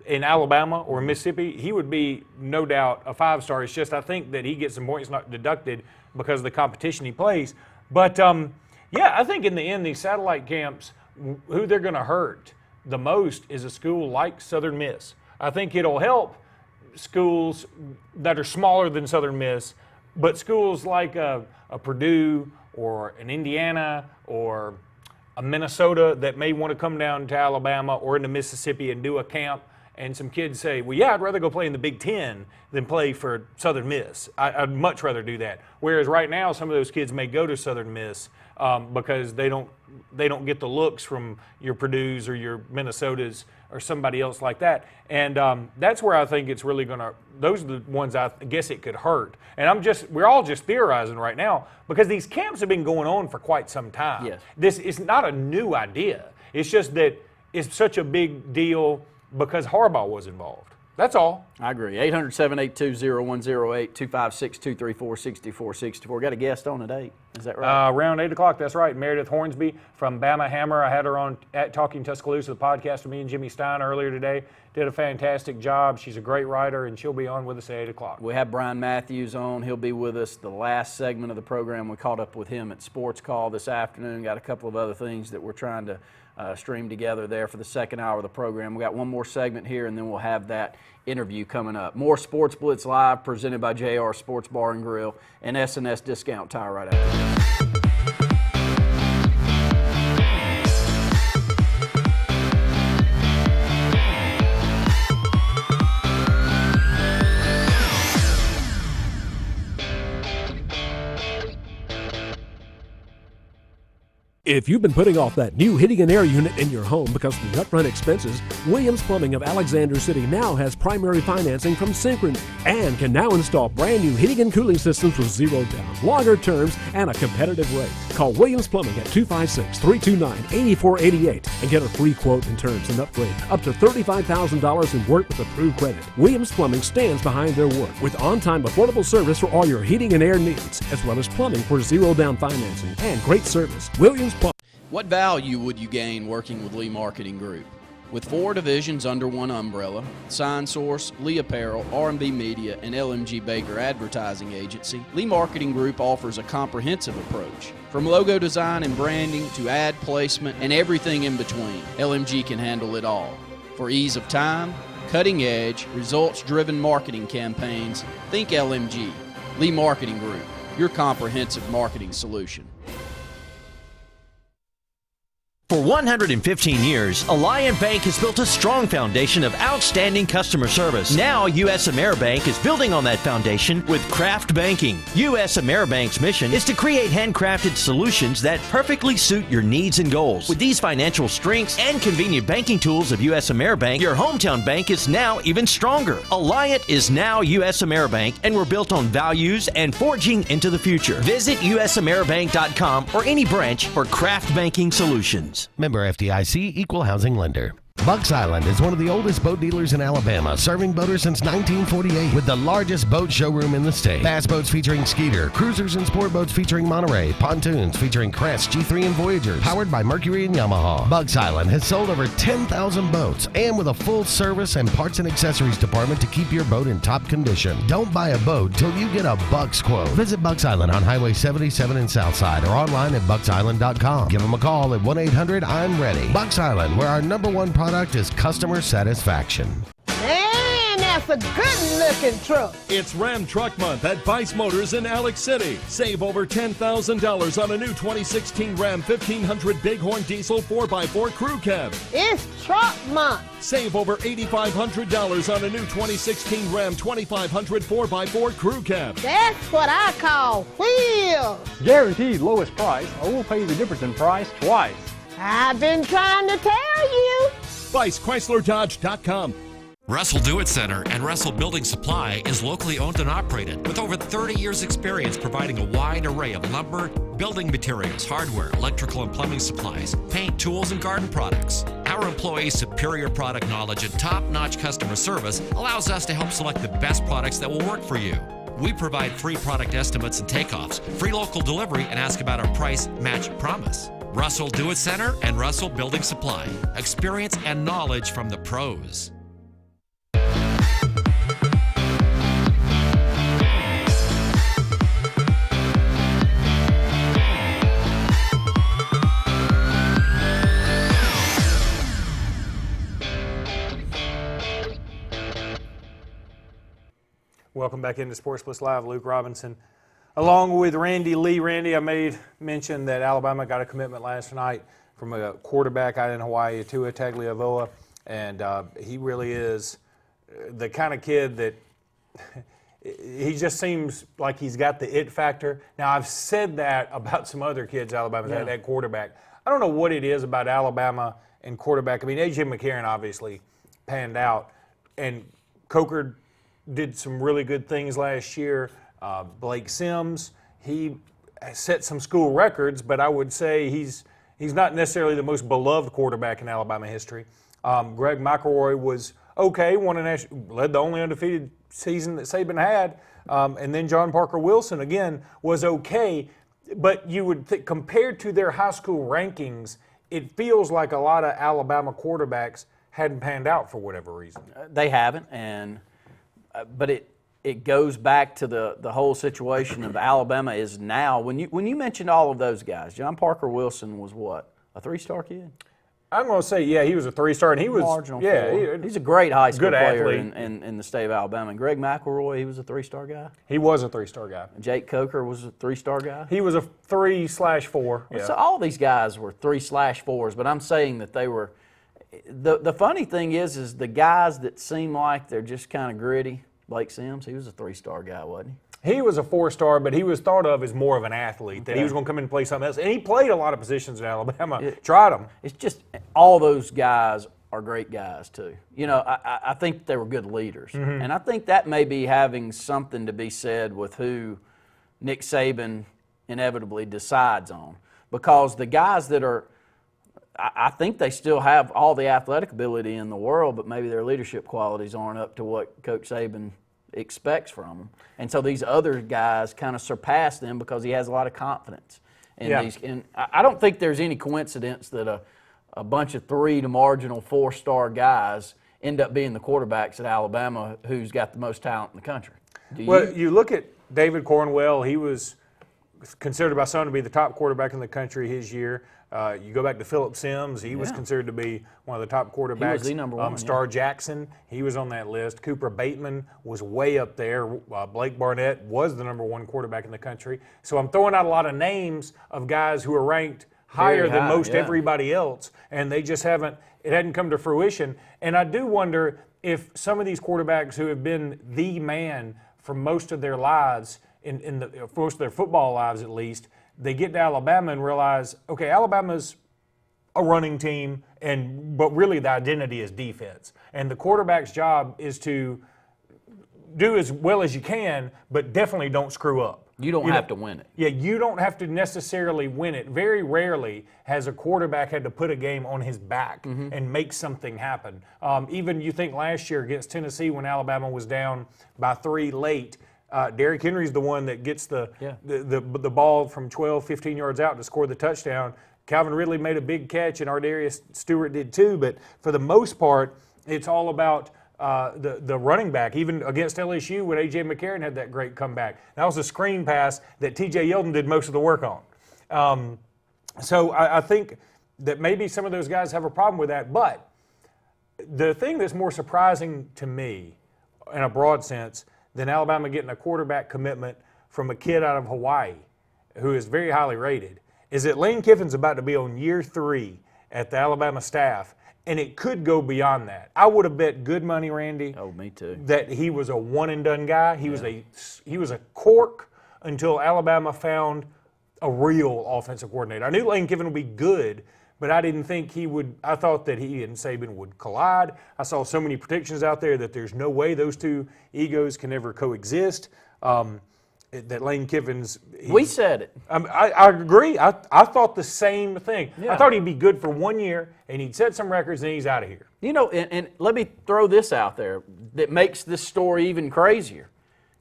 in Alabama or Mississippi, he would be no doubt a 5-star. It's just I think that he gets some points not deducted because of the competition he plays. But, yeah, I think in the end, these satellite camps, who they're going to hurt the most is a school like Southern Miss. I think it'll help schools that are smaller than Southern Miss, but schools like a Purdue or an Indiana or a Minnesota that may want to come down to Alabama or into Mississippi and do a camp, and some kids say, well, yeah, I'd rather go play in the Big Ten than play for Southern Miss. I'd much rather do that. Whereas right now, some of those kids may go to Southern Miss because they don't get the looks from your Purdues or your Minnesotas or somebody else like that. And that's where I think it's really going to – those are the ones I guess it could hurt. And we're all just theorizing right now because these camps have been going on for quite some time. Yes. This is not a new idea. It's just that it's such a big deal because Harbaugh was involved. That's all. I agree. 800-782-0108, 256-234-6464. Got a guest on at 8. Is that right? Around 8 o'clock, that's right. Meredith Hornsby from Bama Hammer. I had her on at Talking Tuscaloosa, the podcast with me and Jimmy Stein earlier today. Did a fantastic job. She's a great writer, and she'll be on with us at 8 o'clock. We have Brian Matthews on. He'll be with us the last segment of the program. We caught up with him at Sports Call this afternoon. Got a couple of other things that we're trying to stream together there for the second hour of the program. We got one more segment here, and then we'll have that interview coming up. More Sports Blitz Live presented by JR Sports Bar and Grill and S&S Discount Tire right after this. If you've been putting off that new heating and air unit in your home because of the upfront expenses, Williams Plumbing of Alexander City now has primary financing from Synchrony and can now install brand new heating and cooling systems with zero down, longer terms, and a competitive rate. Call Williams Plumbing at 256-329-8488 and get a free quote and terms and upgrade up to $35,000 in work with approved credit. Williams Plumbing stands behind their work with on-time affordable service for all your heating and air needs, as well as plumbing for zero down financing and great service. Williams Plumbing. What value would you gain working with Lee Marketing Group? With 4 divisions under one umbrella, Sign Source, Lee Apparel, R&B Media, and LMG Baker Advertising Agency, Lee Marketing Group offers a comprehensive approach. From logo design and branding to ad placement and everything in between, LMG can handle it all. For ease of time, cutting-edge, results-driven marketing campaigns, think LMG. Lee Marketing Group, your comprehensive marketing solution. For 115 years, Alliant Bank has built a strong foundation of outstanding customer service. Now, U.S. AmeriBank is building on that foundation with Craft Banking. U.S. AmeriBank's mission is to create handcrafted solutions that perfectly suit your needs and goals. With these financial strengths and convenient banking tools of U.S. AmeriBank, your hometown bank is now even stronger. Alliant is now U.S. AmeriBank, and we're built on values and forging into the future. Visit usameribank.com or any branch for Craft Banking solutions. Member FDIC, Equal Housing Lender. Bucks Island is one of the oldest boat dealers in Alabama, serving boaters since 1948 with the largest boat showroom in the state. Bass boats featuring Skeeter, cruisers and sport boats featuring Monterey, pontoons featuring Crest, G3 and Voyagers, powered by Mercury and Yamaha. Bucks Island has sold over 10,000 boats and with a full service and parts and accessories department to keep your boat in top condition. Don't buy a boat till you get a Bucks quote. Visit Bucks Island on Highway 77 in Southside or online at bucksisland.com. Give them a call at 1-800-I'm-READY. Bucks Island, where our #1 product is customer satisfaction. Man, that's a good-looking truck. It's Ram Truck Month at Vice Motors in Alex City. Save over $10,000 on a new 2016 Ram 1500 Bighorn Diesel 4x4 Crew Cab. It's truck month. Save over $8,500 on a new 2016 Ram 2500 4x4 Crew Cab. That's what I call wheels. Guaranteed lowest price, or we'll pay you the difference in price twice. I've been trying to tell you. ViceChryslerDodge.com. Russell Do-It Center and Russell Building Supply is locally owned and operated with over 30 years experience providing a wide array of lumber, building materials, hardware, electrical and plumbing supplies, paint, tools, and garden products. Our employees' superior product knowledge and top-notch customer service allows us to help select the best products that will work for you. We provide free product estimates and takeoffs, free local delivery, and ask about our price match promise. Russell Do-It Center and Russell Building Supply. Experience and knowledge from the pros. Welcome back into Sports Blitz Live. Luke Robinson, along with Randy Lee. Randy, I made mention that Alabama got a commitment last night from a quarterback out in Hawaii, Tua Tagovailoa, and he really is the kind of kid that he just seems like he's got the it factor. Now, I've said that about some other kids Alabama's had at quarterback. I don't know what it is about Alabama and quarterback. I mean, A.J. McCarron obviously panned out, and Coker did some really good things last year. Blake Sims, he set some school records, but I would say he's not necessarily the most beloved quarterback in Alabama history. Greg McElroy was okay, led the only undefeated season that Saban had, and then John Parker Wilson, again, was okay, but you would think, compared to their high school rankings, it feels like a lot of Alabama quarterbacks hadn't panned out for whatever reason. They haven't, but it goes back to the whole situation of Alabama is now. When you mentioned all of those guys, John Parker Wilson was what, a 3-star kid? I'm going to say, yeah, he was a 3-star, and he was marginal. Yeah, he's a great high school player athlete in the state of Alabama. And Greg McElroy, he was a 3-star guy. He was a 3-star guy. And Jake Coker was a 3-star guy. He was a 3/4. Yeah. So all these guys were 3/4s, but I'm saying that they were. The funny thing is the guys that seem like they're just kind of gritty. Blake Sims, he was a 3-star guy, wasn't he? He was a 4-star, but he was thought of as more of an athlete, that he was going to come in and play something else. And he played a lot of positions in Alabama, tried them. It's just all those guys are great guys, too. You know, I think they were good leaders. Mm-hmm. And I think that may be having something to be said with who Nick Saban inevitably decides on. Because the guys that are, I think they still have all the athletic ability in the world, but maybe their leadership qualities aren't up to what Coach Saban expects from them. And so these other guys kind of surpass them because he has a lot of confidence in these. And I don't think there's any coincidence that a bunch of 3 to marginal 4-star guys end up being the quarterbacks at Alabama who's got the most talent in the country. You look at David Cornwell, he was considered by some to be the top quarterback in the country his year. You go back to Phillip Sims, he was considered to be one of the top quarterbacks. He was the number one. Star Jackson, he was on that list. Cooper Bateman was way up there. Blake Barnett was the number 1 quarterback in the country. So I'm throwing out a lot of names of guys who are ranked higher than most everybody else, and they just it hadn't come to fruition. And I do wonder if some of these quarterbacks who have been the man for most of their lives, for most of their football lives at least, they get to Alabama and realize, okay, Alabama's a running team, but really the identity is defense. And the quarterback's job is to do as well as you can, but definitely don't screw up. You don't have to win it. Yeah, you don't have to necessarily win it. Very rarely has a quarterback had to put a game on his back and make something happen. Even you think last year against Tennessee when Alabama was down by 3 late, Derrick Henry's the one that gets the ball from 12, 15 yards out to score the touchdown. Calvin Ridley made a big catch, and Ardarius Stewart did too. But for the most part, it's all about the running back. Even against LSU when A.J. McCarron had that great comeback. That was a screen pass that T.J. Yeldon did most of the work on. So I think that maybe some of those guys have a problem with that. But the thing that's more surprising to me in a broad sense than Alabama getting a quarterback commitment from a kid out of Hawaii who is very highly rated is that Lane Kiffin's about to be on year 3 at the Alabama staff, and it could go beyond that. I would have bet good money, Randy. Oh, me too. That he was a one-and-done guy. He was a cork until Alabama found a real offensive coordinator. I knew Lane Kiffin would be good, but I didn't think he would. I thought that he and Saban would collide. I saw so many predictions out there that there's no way those two egos can ever coexist. That Lane Kiffin's. We said it. I agree. I thought the same thing. Yeah. I thought he'd be good for 1 year, and he'd set some records, and he's out of here. You know, and let me throw this out there that makes this story even crazier.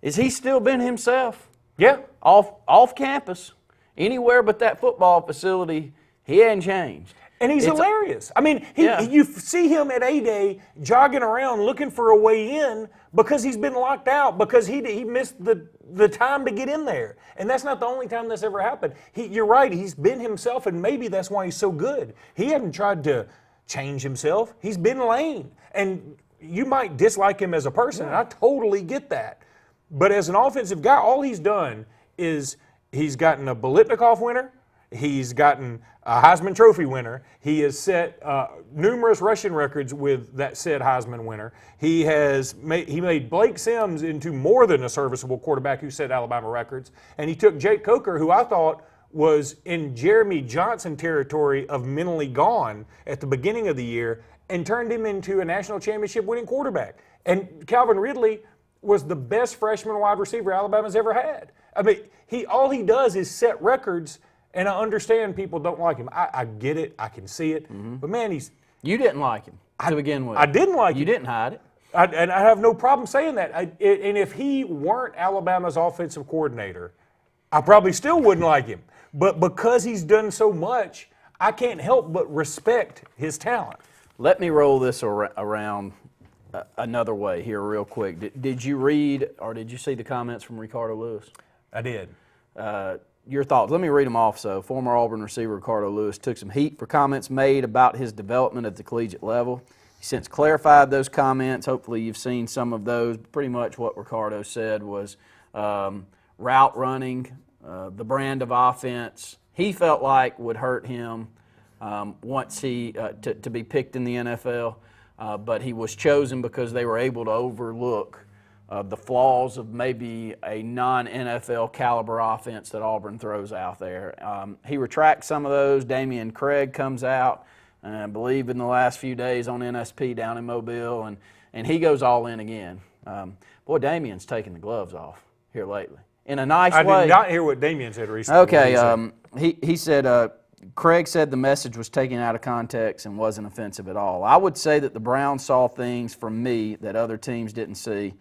Is he still been himself? Yeah. Off campus, anywhere but that football facility, he hadn't changed. And he's hilarious. I mean, you see him at A-Day jogging around looking for a way in because he's been locked out because he missed the time to get in there. And that's not the only time that's ever happened. You're right, he's been himself, and maybe that's why he's so good. He hasn't tried to change himself. He's been Lane. And you might dislike him as a person, and I totally get that. But as an offensive guy, all he's done is he's gotten a Biletnikoff winner. He's gotten a Heisman Trophy winner. He has set numerous rushing records with that said Heisman winner. He made Blake Sims into more than a serviceable quarterback who set Alabama records. And he took Jake Coker, who I thought was in Jeremy Johnson territory of mentally gone at the beginning of the year, and turned him into a national championship winning quarterback. And Calvin Ridley was the best freshman wide receiver Alabama's ever had. I mean, all he does is set records. And I understand people don't like him. I get it. I can see it. But, man, You didn't like him to begin with. I didn't like him. You didn't hide it. And I have no problem saying that. And if he weren't Alabama's offensive coordinator, I probably still wouldn't like him. But because he's done so much, I can't help but respect his talent. Let me roll this around another way here real quick. Did you read or did you see the comments from Ricardo Lewis? I did. Your thoughts. Let me read them off. So, former Auburn receiver Ricardo Lewis took some heat for comments made about his development at the collegiate level. He since clarified those comments. Hopefully you've seen some of those. Pretty much what Ricardo said was route running, the brand of offense, he felt like would hurt him once to be picked in the NFL. But he was chosen because they were able to overlook the flaws of maybe a non-NFL caliber offense that Auburn throws out there. He retracts some of those. Damian Craig comes out, I believe in the last few days on NSP down in Mobile, and he goes all in again. Boy, Damian's taking the gloves off here lately in a nice way. I did not hear what Damian said recently. Okay, he said Craig said the message was taken out of context and wasn't offensive at all. I would say that the Browns saw things from me that other teams didn't see.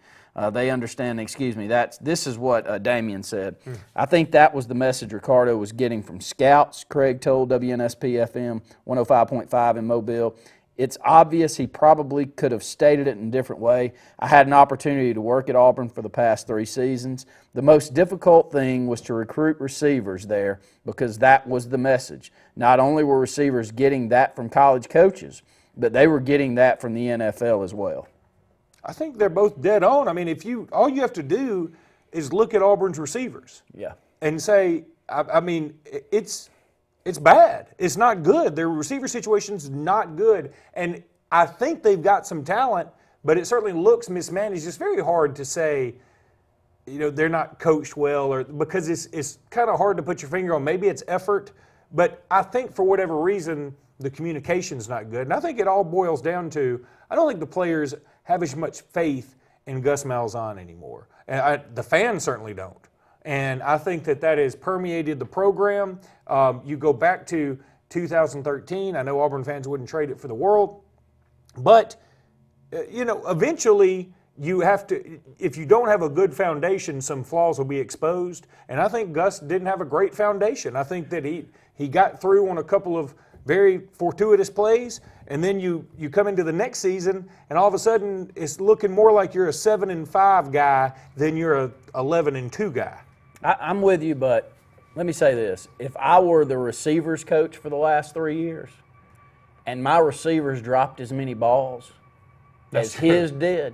They understand, this is what Damian said. I think that was the message Ricardo was getting from scouts, Craig told WNSP-FM 105.5 in Mobile. It's obvious he probably could have stated it in a different way. I had an opportunity to work at Auburn for the past 3 seasons. The most difficult thing was to recruit receivers there because that was the message. Not only were receivers getting that from college coaches, but they were getting that from the NFL as well. I think they're both dead on. I mean, all you have to do is look at Auburn's receivers. Yeah. And say, I mean, it's bad. It's not good. Their receiver situation's not good. And I think they've got some talent, but it certainly looks mismanaged. It's very hard to say, they're not coached well, or because it's kind of hard to put your finger on. Maybe it's effort, but I think for whatever reason, the communication's not good. And I think it all boils down to, I don't think the players have as much faith in Gus Malzahn anymore. And the fans certainly don't. And I think that has permeated the program. You go back to 2013. I know Auburn fans wouldn't trade it for the world. But, eventually you have to, if you don't have a good foundation, some flaws will be exposed. And I think Gus didn't have a great foundation. I think that he got through on a couple of very fortuitous plays, and then you come into the next season, and all of a sudden it's looking more like you're a 7-5 guy than you're a 11-2 guy. I'm with you, but let me say this. If I were the receivers coach for the last 3 years, and my receivers dropped as many balls as his did,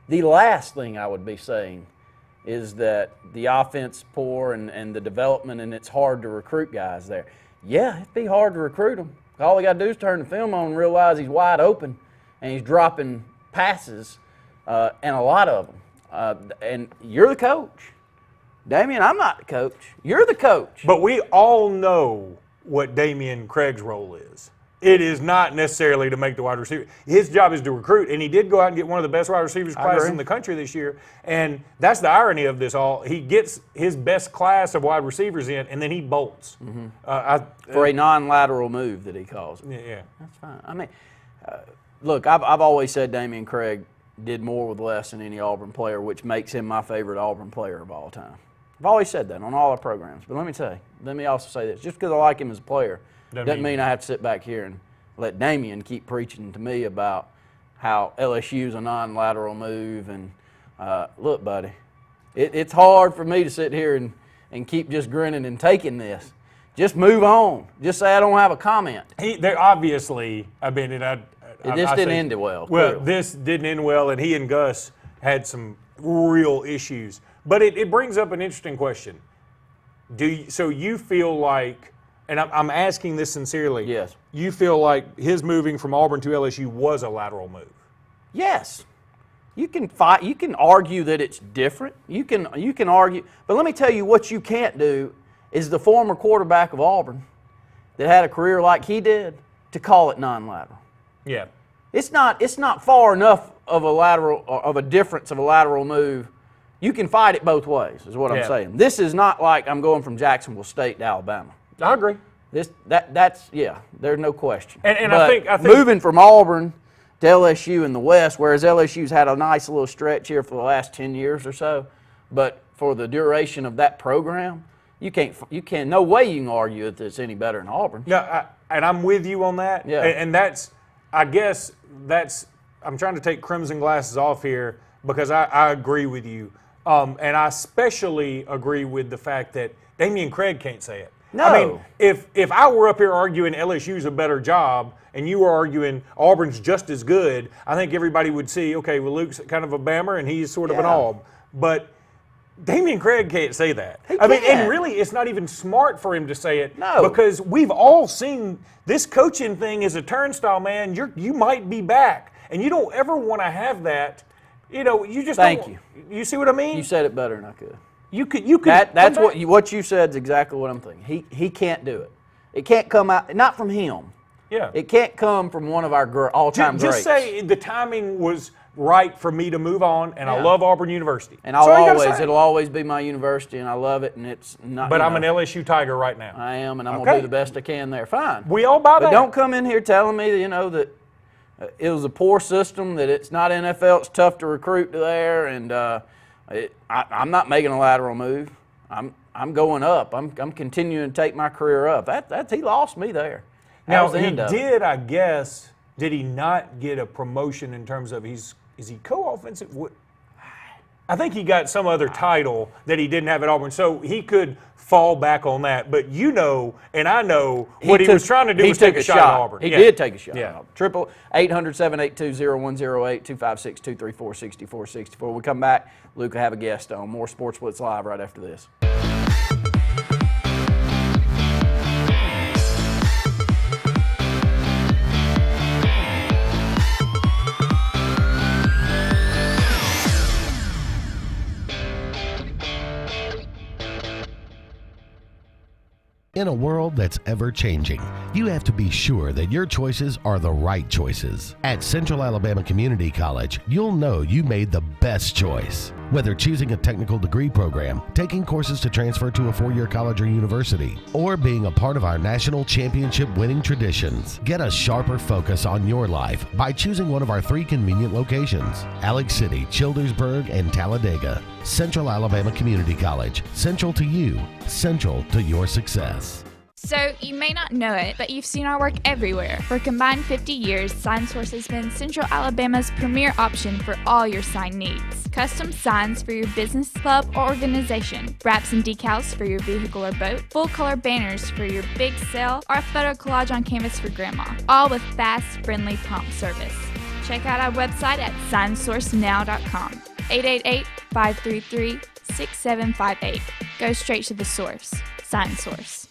the last thing I would be saying is that the offense is poor and the development, and it's hard to recruit guys there. Yeah, it'd be hard to recruit them. All they got to do is turn the film on and realize he's wide open and he's dropping passes, and a lot of them. And you're the coach. Damian, I'm not the coach. You're the coach. But we all know what Damian Craig's role is. It is not necessarily to make the wide receiver. His job is to recruit, and he did go out and get one of the best wide receivers classes in the country this year. And that's the irony of this all. He gets his best class of wide receivers in, and then he bolts. Mm-hmm. For a non-lateral move that he calls it. Yeah. That's fine. I mean, look, I've always said Damian Craig did more with less than any Auburn player, which makes him my favorite Auburn player of all time. I've always said that on all our programs. But let me also say this. Just because I like him as a player doesn't mean I have to sit back here and let Damian keep preaching to me about how LSU's a non-lateral move. And look, buddy, it's hard for me to sit here and keep just grinning and taking this. Just move on. Just say I don't have a comment. They're obviously, I mean, this didn't end well. Well, clearly. this didn't end well, and he and Gus had some real issues. But it brings up an interesting question. So you feel like, and I'm asking this sincerely. Yes. You feel like his moving from Auburn to LSU was a lateral move? Yes. You can fight. You can argue that it's different. You can argue. But let me tell you what you can't do is the former quarterback of Auburn that had a career like he did to call it non-lateral. Yeah. It's not far enough of a difference of a lateral move. You can fight it both ways, is what I'm saying. This is not like I'm going from Jacksonville State to Alabama. I agree. That's there's no question. And but I think moving from Auburn to LSU in the West, whereas LSU's had a nice little stretch here for the last 10 years or so, but for the duration of that program, you can't. No way you can argue that it's any better than Auburn. Yeah, and I'm with you on that. Yeah. And I guess I'm trying to take crimson glasses off here because I agree with you. And I especially agree with the fact that Damian Craig can't say it. No. I mean, if I were up here arguing LSU's a better job and you were arguing Auburn's just as good, I think everybody would see, okay, well, Luke's kind of a Bammer and he's sort of an Aub. But Damian Craig can't say that. I mean, and really, it's not even smart for him to say it. No. Because we've all seen this coaching thing is a turnstile, man. You might be back. And you don't ever want to have that. You just Thank you. You see what I mean? You said it better than I could. You could. That's what you said is exactly what I'm thinking. He can't do it. It can't come out, not from him. Yeah. It can't come from one of our all-time greats. Just say the timing was right for me to move on, and I love Auburn University. And it'll always be my university, and I love it, and it's not. But I'm an LSU Tiger right now. I am, and I'm gonna do the best I can there. Fine. We all buy that. But don't come in here telling me that it was a poor system, that it's not NFL, it's tough to recruit there, and I'm not making a lateral move. I'm going up. I'm continuing to take my career up. He lost me there. Now he did, I guess. Did he not get a promotion in terms of is he co-offensive? I think he got some other title that he didn't have at Auburn, so he could fall back on that. But and I know what he was trying to do was take a shot at Auburn. He did take a shot at Auburn. 800-782-0108, 256-234-6464. When we come back, Luke will have a guest on. More Sports Blitz Live right after this. In a world that's ever changing, you have to be sure that your choices are the right choices. At Central Alabama Community College, you'll know you made the best choice. Whether choosing a technical degree program, taking courses to transfer to a four-year college or university, or being a part of our national championship winning traditions, get a sharper focus on your life by choosing one of our 3 convenient locations: Alex City, Childersburg, and Talladega. Central Alabama Community College. Central to you. Central to your success. So, you may not know it, but you've seen our work everywhere. For a combined 50 years, SignSource has been Central Alabama's premier option for all your sign needs. Custom signs for your business, club, or organization. Wraps and decals for your vehicle or boat. Full-color banners for your big sale, or a photo collage on canvas for grandma. All with fast, friendly, prompt service. Check out our website at signsourcenow.com. 888-533-6758. Go straight to the source. SignSource.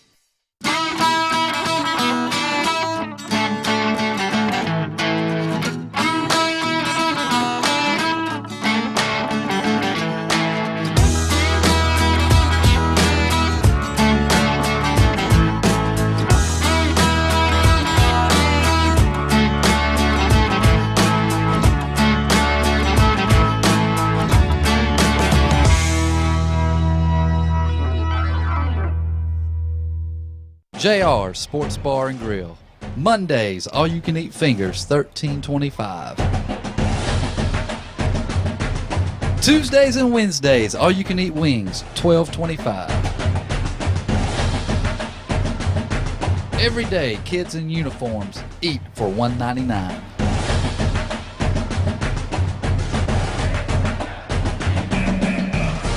JR Sports Bar and Grill. Mondays, all you can eat fingers, $13.25. Tuesdays and Wednesdays, all you can eat wings, $12.25. Every day, kids in uniforms eat for $1.99.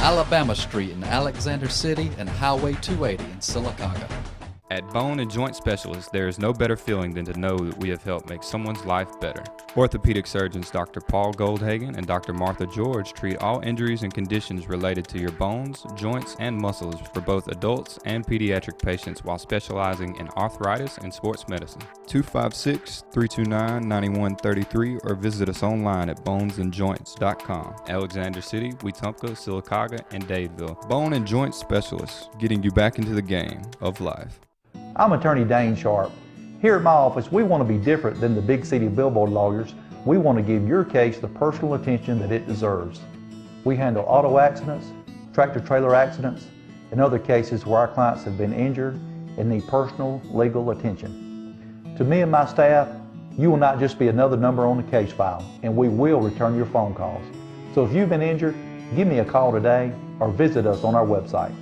Alabama Street in Alexander City and Highway 280 in Sylacauga. At Bone and Joint Specialists, there is no better feeling than to know that we have helped make someone's life better. Orthopedic surgeons Dr. Paul Goldhagen and Dr. Martha George treat all injuries and conditions related to your bones, joints, and muscles for both adults and pediatric patients while specializing in arthritis and sports medicine. 256-329-9133 or visit us online at bonesandjoints.com. Alexander City, Wetumpka, Sylacauga, and Dadeville. Bone and Joint Specialists, getting you back into the game of life. I'm attorney Dane Sharp. Here at my office, we want to be different than the big city billboard lawyers. We want to give your case the personal attention that it deserves. We handle auto accidents, tractor-trailer accidents, and other cases where our clients have been injured and need personal legal attention. To me and my staff, you will not just be another number on the case file, and we will return your phone calls. So if you've been injured, give me a call today or visit us on our website.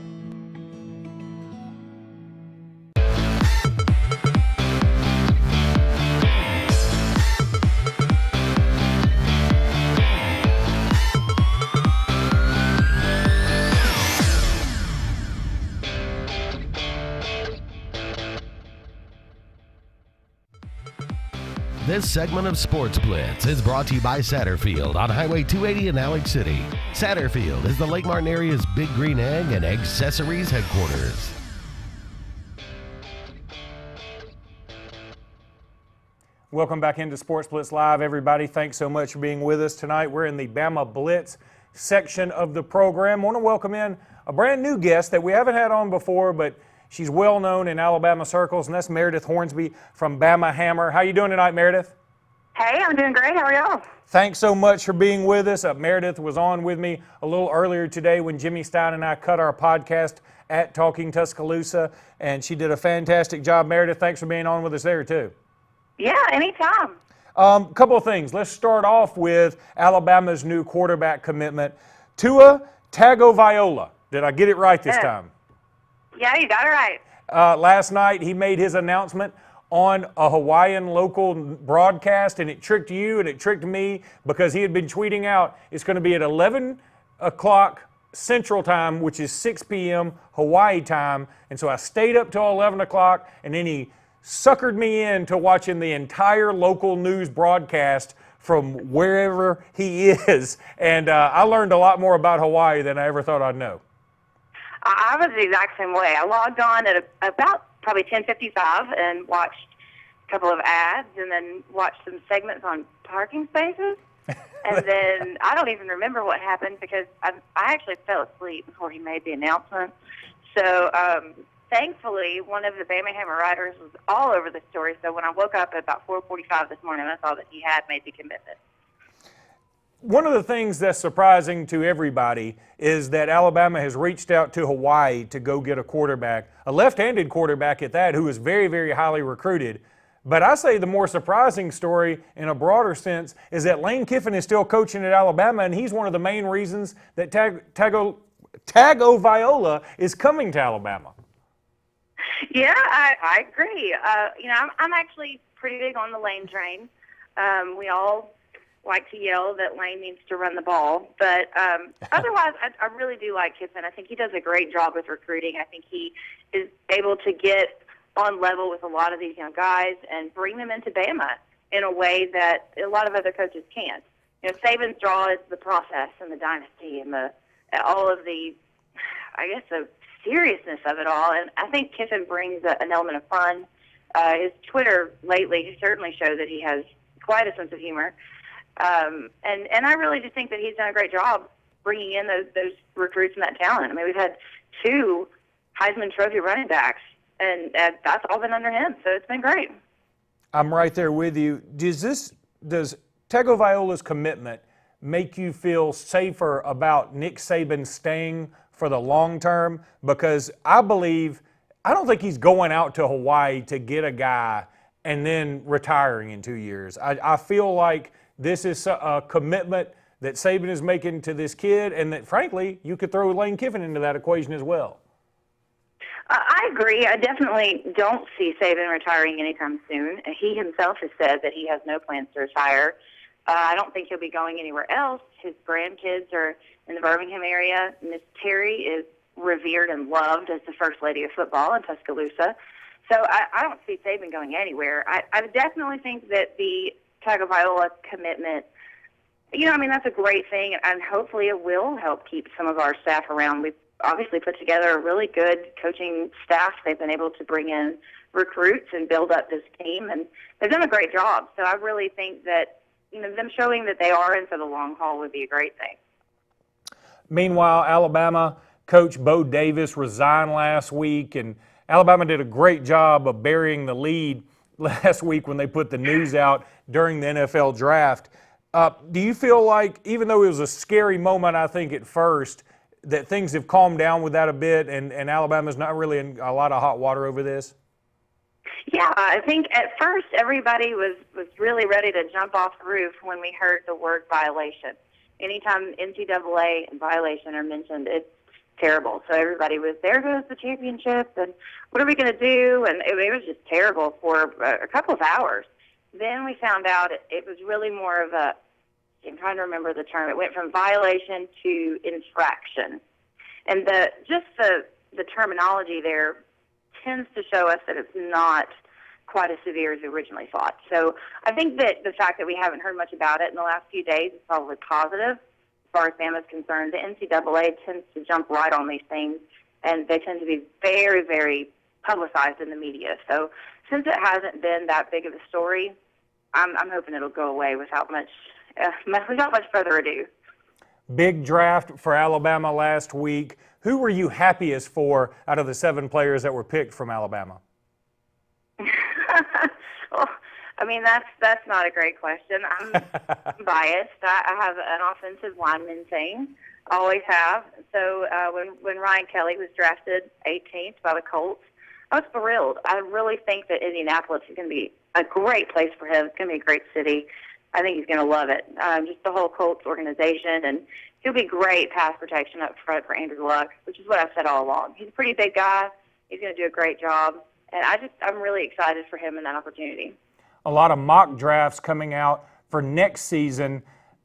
This segment of Sports Blitz is brought to you by Satterfield on Highway 280 in Alex City. Satterfield is the Lake Martin area's big green egg and accessories headquarters. Welcome back into Sports Blitz Live, everybody. Thanks so much for being with us tonight. We're in the Bama Blitz section of the program. I want to welcome in a brand new guest that we haven't had on before, but she's well known in Alabama circles, and that's Meredith Hornsby from Bama Hammer. How you doing tonight, Meredith? Hey, I'm doing great. How are y'all? Thanks so much for being with us. Meredith was on with me a little earlier today when Jimmy Stein and I cut our podcast at Talking Tuscaloosa, and she did a fantastic job. Meredith, thanks for being on with us there, too. Yeah, anytime. Couple of things. Let's start off with Alabama's new quarterback commitment, Tua Tagovailoa. Did I get it right this time? Yeah, you got it right. Last night, he made his announcement on a Hawaiian local broadcast, and it tricked you and it tricked me because he had been tweeting out it's going to be at 11 o'clock Central Time, which is 6 p.m. Hawaii time. And so I stayed up till 11 o'clock, and then he suckered me into watching the entire local news broadcast from wherever he is. And I learned a lot more about Hawaii than I ever thought I'd know. I was the exact same way. I logged on at about probably 10:55 and watched a couple of ads and then watched some segments on parking spaces. And then I don't even remember what happened because I actually fell asleep before he made the announcement. So thankfully, one of the Bama writers was all over the story. So when I woke up at about 4:45 this morning, I saw that he had made the commitment. One of the things that's surprising to everybody is that Alabama has reached out to Hawaii to go get a quarterback, a left-handed quarterback at that, who is very, very highly recruited. But I say the more surprising story in a broader sense is that Lane Kiffin is still coaching at Alabama, and he's one of the main reasons that Tagovailoa is coming to Alabama. Yeah, I agree. I'm actually pretty big on the Lane train. We all like to yell that Lane needs to run the ball. But otherwise, I really do like Kiffin. I think he does a great job with recruiting. I think he is able to get on level with a lot of these young guys and bring them into Bama in a way that a lot of other coaches can't. Saban's draw is the process and the dynasty and all of the, I guess, the seriousness of it all. And I think Kiffin brings an element of fun. His Twitter lately certainly shows that he has quite a sense of humor. And I really just think that he's done a great job bringing in those recruits and that talent. I mean, we've had 2 Heisman Trophy running backs, and that's all been under him. So it's been great. I'm right there with you. Does Tagovailoa's commitment make you feel safer about Nick Saban staying for the long term? Because I don't think he's going out to Hawaii to get a guy and then retiring in 2 years. I feel like this is a commitment that Saban is making to this kid, and that, frankly, you could throw Lane Kiffin into that equation as well. I agree. I definitely don't see Saban retiring anytime soon. He himself has said that he has no plans to retire. I don't think he'll be going anywhere else. His grandkids are in the Birmingham area. Miss Terry is revered and loved as the First Lady of Football in Tuscaloosa. So I don't see Saban going anywhere. I definitely think that the Tagovailoa commitment, that's a great thing, and hopefully it will help keep some of our staff around. We've obviously put together a really good coaching staff. They've been able to bring in recruits and build up this team, and they've done a great job. So I really think that them showing that they are in for the long haul would be a great thing. Meanwhile, Alabama coach Bo Davis resigned last week, and Alabama did a great job of burying the lead last week when they put the news out during the NFL draft. Do you feel like, even though it was a scary moment, I think, at first, that things have calmed down with that a bit, and Alabama's not really in a lot of hot water over this? Yeah, I think at first everybody was really ready to jump off the roof when we heard the word violation. Anytime NCAA and violation are mentioned, it's terrible. So everybody was, there goes the championship, and what are we going to do? And it was just terrible for a couple of hours. Then we found out it was really more of I'm trying to remember the term. It went from violation to infraction. And the terminology there tends to show us that it's not quite as severe as we originally thought. So I think that the fact that we haven't heard much about it in the last few days is probably positive as far as Bama is concerned. The NCAA tends to jump right on these things, and they tend to be very, very publicized in the media. So since it hasn't been that big of a story, I'm hoping it'll go away without much further ado. Big draft for Alabama last week. Who were you happiest for out of the 7 players that were picked from Alabama? Well, that's not a great question. I'm biased. I have an offensive lineman thing, always have. So when Ryan Kelly was drafted 18th by the Colts, I was thrilled. I really think that Indianapolis is going to be a great place for him. It's going to be a great city. I think he's going to love it. Just the whole Colts organization, and he'll be great pass protection up front for Andrew Luck, which is what I've said all along. He's a pretty big guy. He's going to do a great job, and I'm really excited for him and that opportunity. A lot of mock drafts coming out for next season.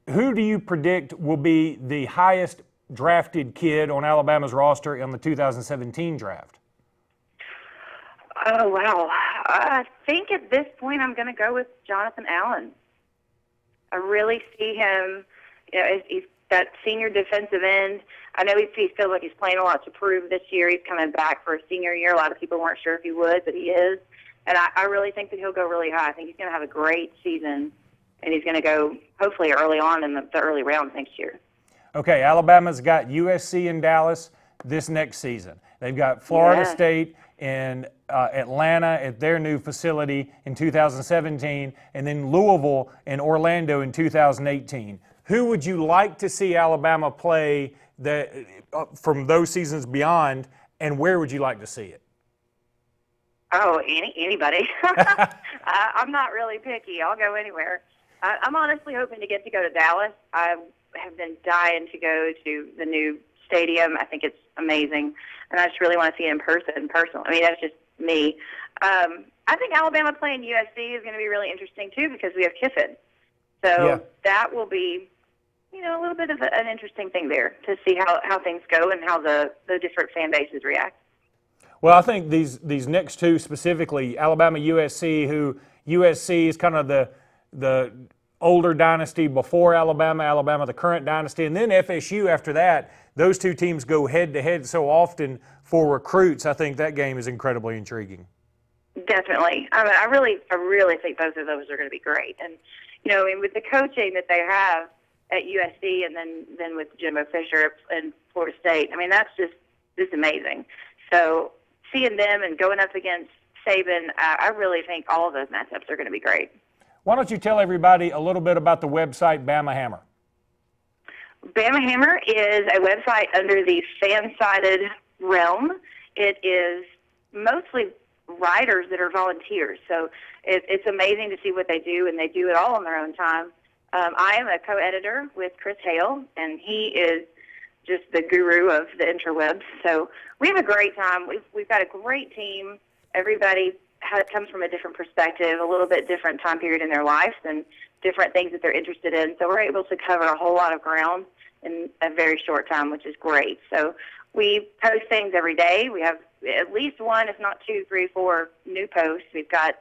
Who do you predict will be the highest drafted kid on Alabama's roster in the 2017 draft? Oh, wow. I think at this point I'm going to go with Jonathan Allen. I really see him, he's that senior defensive end. I know he feels like he's playing a lot to prove this year. He's coming back for a senior year. A lot of people weren't sure if he would, but he is. And I really think that he'll go really high. I think he's going to have a great season, and he's going to go hopefully early on in the early rounds next year. Okay, Alabama's got USC and Dallas this next season. They've got Florida State in Atlanta at their new facility in 2017, and then Louisville and Orlando in 2018. Who would you like to see Alabama play from those seasons beyond, and where would you like to see it? Oh, anybody. I'm not really picky. I'll go anywhere. I'm honestly hoping to get to go to Dallas. I have been dying to go to the new stadium. I think it's amazing, and I just really want to see it in person, personally. I mean, that's just me. I think Alabama playing USC is going to be really interesting, too, because we have Kiffin. So that will be, a little bit of an interesting thing there to see how things go and how the different fan bases react. Well, I think these next two specifically, Alabama, USC, who USC is kind of the older dynasty before Alabama the current dynasty, and then FSU after that. Those two teams go head-to-head so often for recruits. I think that game is incredibly intriguing. Definitely. I really think both of those are going to be great. And, with the coaching that they have at USC and then with Jimbo Fisher and Florida State, I mean, that's just amazing. So seeing them and going up against Saban, I really think all of those matchups are going to be great. Why don't you tell everybody a little bit about the website Bama Hammer? Bama Hammer is a website under the fan-sided realm. It is mostly writers that are volunteers, so it's amazing to see what they do, and they do it all on their own time. I am a co-editor with Chris Hale, and he is just the guru of the interwebs. So we have a great time. We've got a great team. Everybody comes from a different perspective, a little bit different time period in their lives, and different things that they're interested in. So we're able to cover a whole lot of ground in a very short time, which is great. So we post things every day. We have at least one, if not 2, 3, 4 new posts. We've got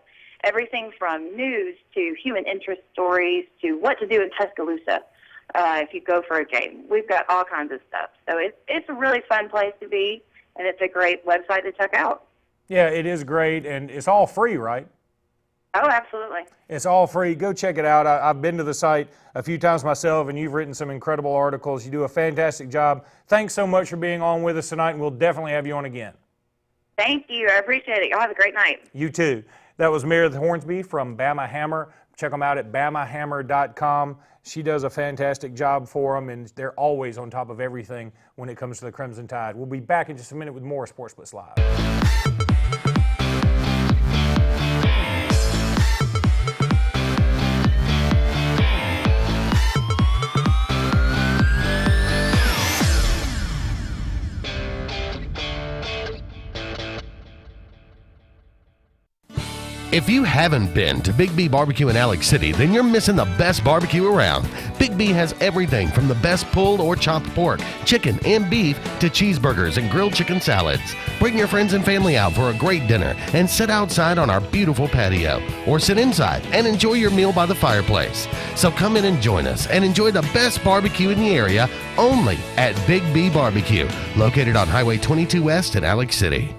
everything from news to human interest stories to what to do in Tuscaloosa if you go for a game. We've got all kinds of stuff. So it's a really fun place to be, and it's a great website to check out. Yeah, it is great, and it's all free, right? Oh, absolutely. It's all free. Go check it out. I've been to the site a few times myself, and you've written some incredible articles. You do a fantastic job. Thanks so much for being on with us tonight, and we'll definitely have you on again. Thank you. I appreciate it. Y'all have a great night. You too. That was Meredith Hornsby from Bama Hammer. Check them out at bamahammer.com. She does a fantastic job for them, and they're always on top of everything when it comes to the Crimson Tide. We'll be back in just a minute with more Sports Blitz Live. If you haven't been to Big B Barbecue in Alex City, then you're missing the best barbecue around. Big B has everything from the best pulled or chopped pork, chicken, and beef to cheeseburgers and grilled chicken salads. Bring your friends and family out for a great dinner and sit outside on our beautiful patio, or sit inside and enjoy your meal by the fireplace. So come in and join us and enjoy the best barbecue in the area only at Big B Barbecue, located on Highway 22 West in Alex City.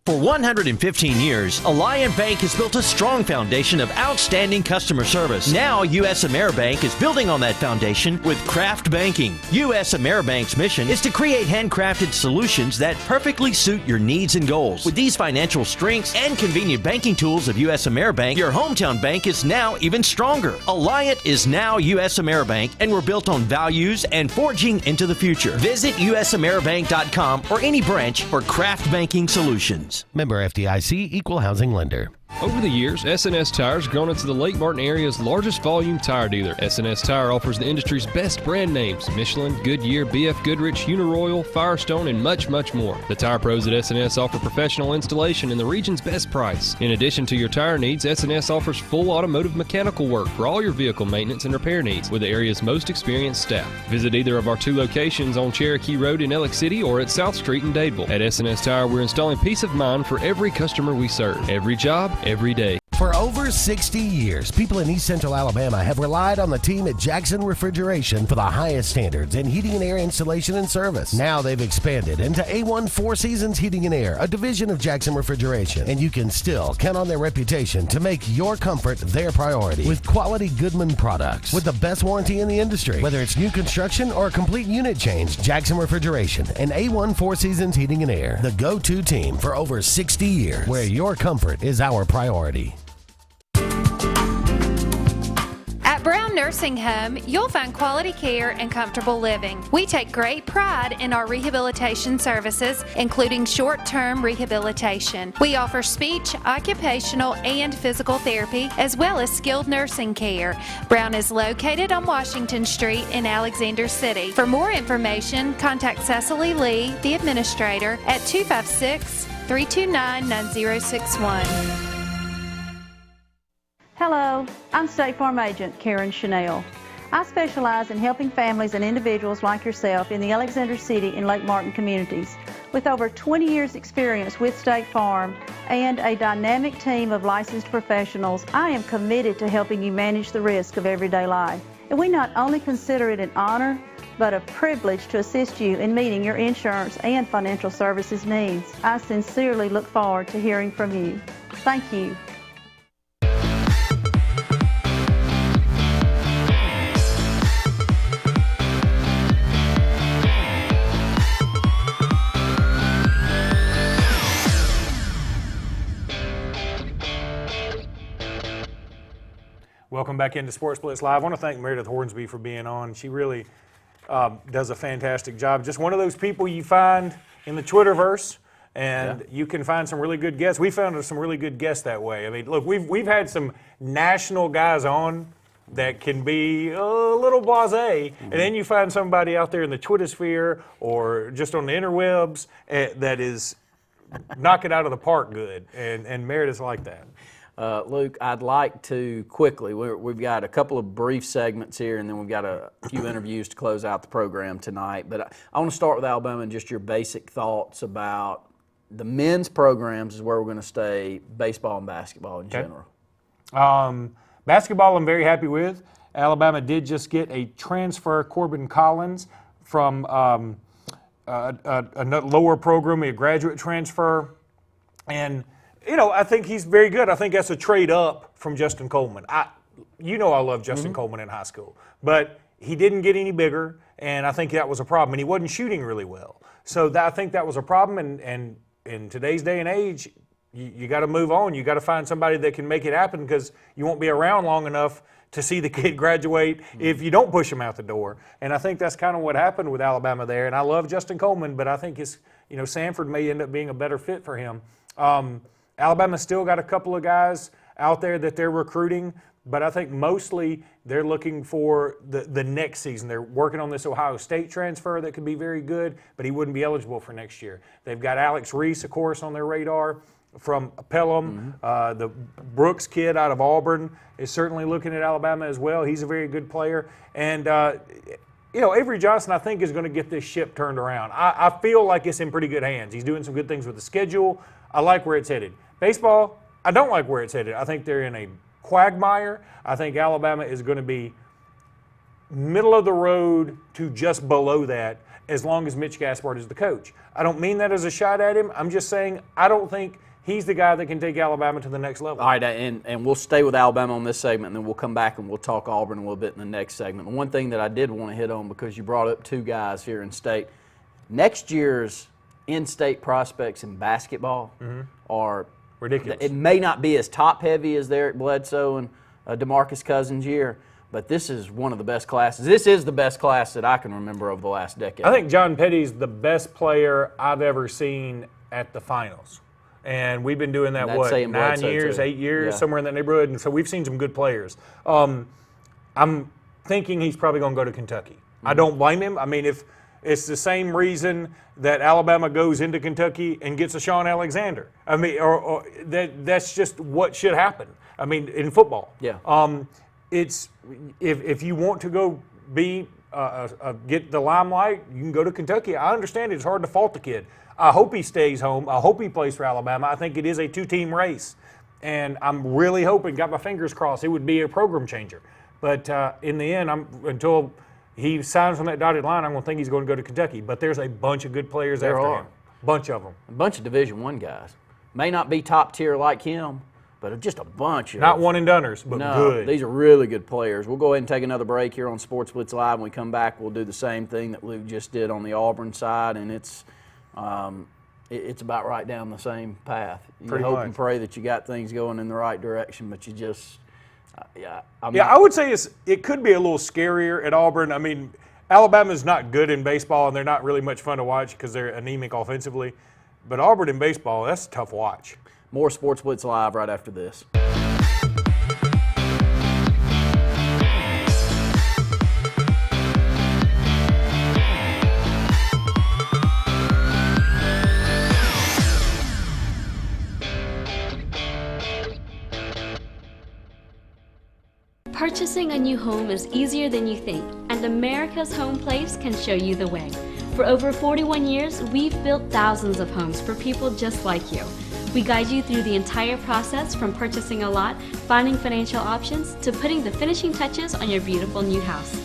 For 115 years, Alliant Bank has built a strong foundation of outstanding customer service. Now, U.S. AmeriBank is building on that foundation with Craft Banking. U.S. AmeriBank's mission is to create handcrafted solutions that perfectly suit your needs and goals. With these financial strengths and convenient banking tools of U.S. AmeriBank, your hometown bank is now even stronger. Alliant is now U.S. AmeriBank, and we're built on values and forging into the future. Visit usameribank.com or any branch for Craft Banking solutions. Member FDIC, Equal Housing Lender. Over the years, S&S Tire has grown into the Lake Martin area's largest volume tire dealer. S&S Tire offers the industry's best brand names: Michelin, Goodyear, BF Goodrich, Uniroyal, Firestone, and much, much more. The tire pros at S&S offer professional installation and the region's best price. In addition to your tire needs, S&S offers full automotive mechanical work for all your vehicle maintenance and repair needs with the area's most experienced staff. Visit either of our 2 locations on Cherokee Road in Alex City or at South Street in Dadeville. At S&S Tire, we're installing peace of mind for every customer we serve. Every job, every day. For over 60 years, people in East Central Alabama have relied on the team at Jackson Refrigeration for the highest standards in heating and air installation and service. Now they've expanded into A1 Four Seasons Heating and Air, a division of Jackson Refrigeration, and you can still count on their reputation to make your comfort their priority with quality Goodman products with the best warranty in the industry. Whether it's new construction or a complete unit change, Jackson Refrigeration and A1 Four Seasons Heating and Air, the go-to team for over 60 years, where your comfort is our priority. At Brown Nursing Home, you'll find quality care and comfortable living. We take great pride in our rehabilitation services, including short-term rehabilitation. We offer speech, occupational, and physical therapy, as well as skilled nursing care. Brown is located on Washington Street in Alexander City. For more information, contact Cecily Lee, the administrator, at 256-329-9061. Hello, I'm State Farm Agent Karen Chanel. I specialize in helping families and individuals like yourself in the Alexander City and Lake Martin communities. With over 20 years experience with State Farm and a dynamic team of licensed professionals, I am committed to helping you manage the risk of everyday life. And we not only consider it an honor, but a privilege to assist you in meeting your insurance and financial services needs. I sincerely look forward to hearing from you. Thank you. Welcome back into Sports Blitz Live. I want to thank Meredith Hornsby for being on. She really does a fantastic job. Just one of those people you find in the Twitterverse, and you can find some really good guests. We found some really good guests that way. I mean, look, we've had some national guys on that can be a little blasé, and then you find somebody out there in the Twitter sphere or just on the interwebs that is knock it out of the park good, and Meredith's like that. Luke, I'd like to quickly, we've got a couple of brief segments here, and then we've got a few interviews to close out the program tonight. But I want to start with Alabama and just your basic thoughts about the men's programs is where we're going to stay, baseball and basketball in general. Basketball I'm very happy with. Alabama did just get a transfer, Corbin Collins, from a lower program, a graduate transfer. And you know, I think he's very good. I think that's a trade up from Justin Coleman. I love Justin Coleman in high school, but he didn't get any bigger, and I think that was a problem. And he wasn't shooting really well, so I think that was a problem. And in today's day and age, you got to move on. You got to find somebody that can make it happen because you won't be around long enough to see the kid graduate if you don't push him out the door. And I think that's kind of what happened with Alabama there. And I love Justin Coleman, but I think Sanford may end up being a better fit for him. Alabama's still got a couple of guys out there that they're recruiting, but I think mostly they're looking for the next season. They're working on this Ohio State transfer that could be very good, but he wouldn't be eligible for next year. They've got Alex Reese, of course, on their radar from Pelham. The Brooks kid out of Auburn is certainly looking at Alabama as well. He's a very good player. And, Avery Johnson, I think, is going to get this ship turned around. I feel like it's in pretty good hands. He's doing some good things with the schedule. I like where it's headed. Baseball, I don't like where it's headed. I think they're in a quagmire. I think Alabama is going to be middle of the road to just below that as long as Mitch Gaspard is the coach. I don't mean that as a shot at him. I'm just saying I don't think he's the guy that can take Alabama to the next level. All right, and we'll stay with Alabama on this segment, and then we'll come back and we'll talk Auburn a little bit in the next segment. And one thing that I did want to hit on, because you brought up two guys here in state, next year's in-state prospects in basketball are ridiculous. It may not be as top-heavy as Eric Bledsoe and DeMarcus Cousins' year, but this is one of the best classes. This is the best class that I can remember over the last decade. I think John Petty's the best player I've ever seen at the finals. And we've been doing that, 9 years, 8 years, somewhere in that neighborhood. And so we've seen some good players. I'm thinking he's probably going to go to Kentucky. I don't blame him. I mean, if it's the same reason that Alabama goes into Kentucky and gets a Sean Alexander. I mean, or that's just what should happen. I mean, in football. Yeah. It's if you want to go be get the limelight, you can go to Kentucky. I understand it's hard to fault the kid. I hope he stays home. I hope he plays for Alabama. I think it is a two-team race. and I'm really hoping, got my fingers crossed, it would be a program changer. But in the end, until he signs on that dotted line, I'm going to think he's going to go to Kentucky. But there's a bunch of good players after him. Bunch of them. A bunch of Division I guys. May not be top tier like him, but just a bunch of. Not one-and-doneers, but good. These are really good players. We'll go ahead and take another break here on Sports Blitz Live. When we come back, we'll do the same thing that Luke just did on the Auburn side, and it's about right down the same path. You hope and pray that you got things going in the right direction, but you just I would say it could be a little scarier at Auburn. I mean, Alabama's not good in baseball, and they're not really much fun to watch because they're anemic offensively. But Auburn in baseball, that's a tough watch. More Sports Blitz Live right after this. Purchasing a new home is easier than you think, and America's Home Place can show you the way. For over 41 years, we've built thousands of homes for people just like you. We guide you through the entire process, from purchasing a lot, finding financial options, to putting the finishing touches on your beautiful new house.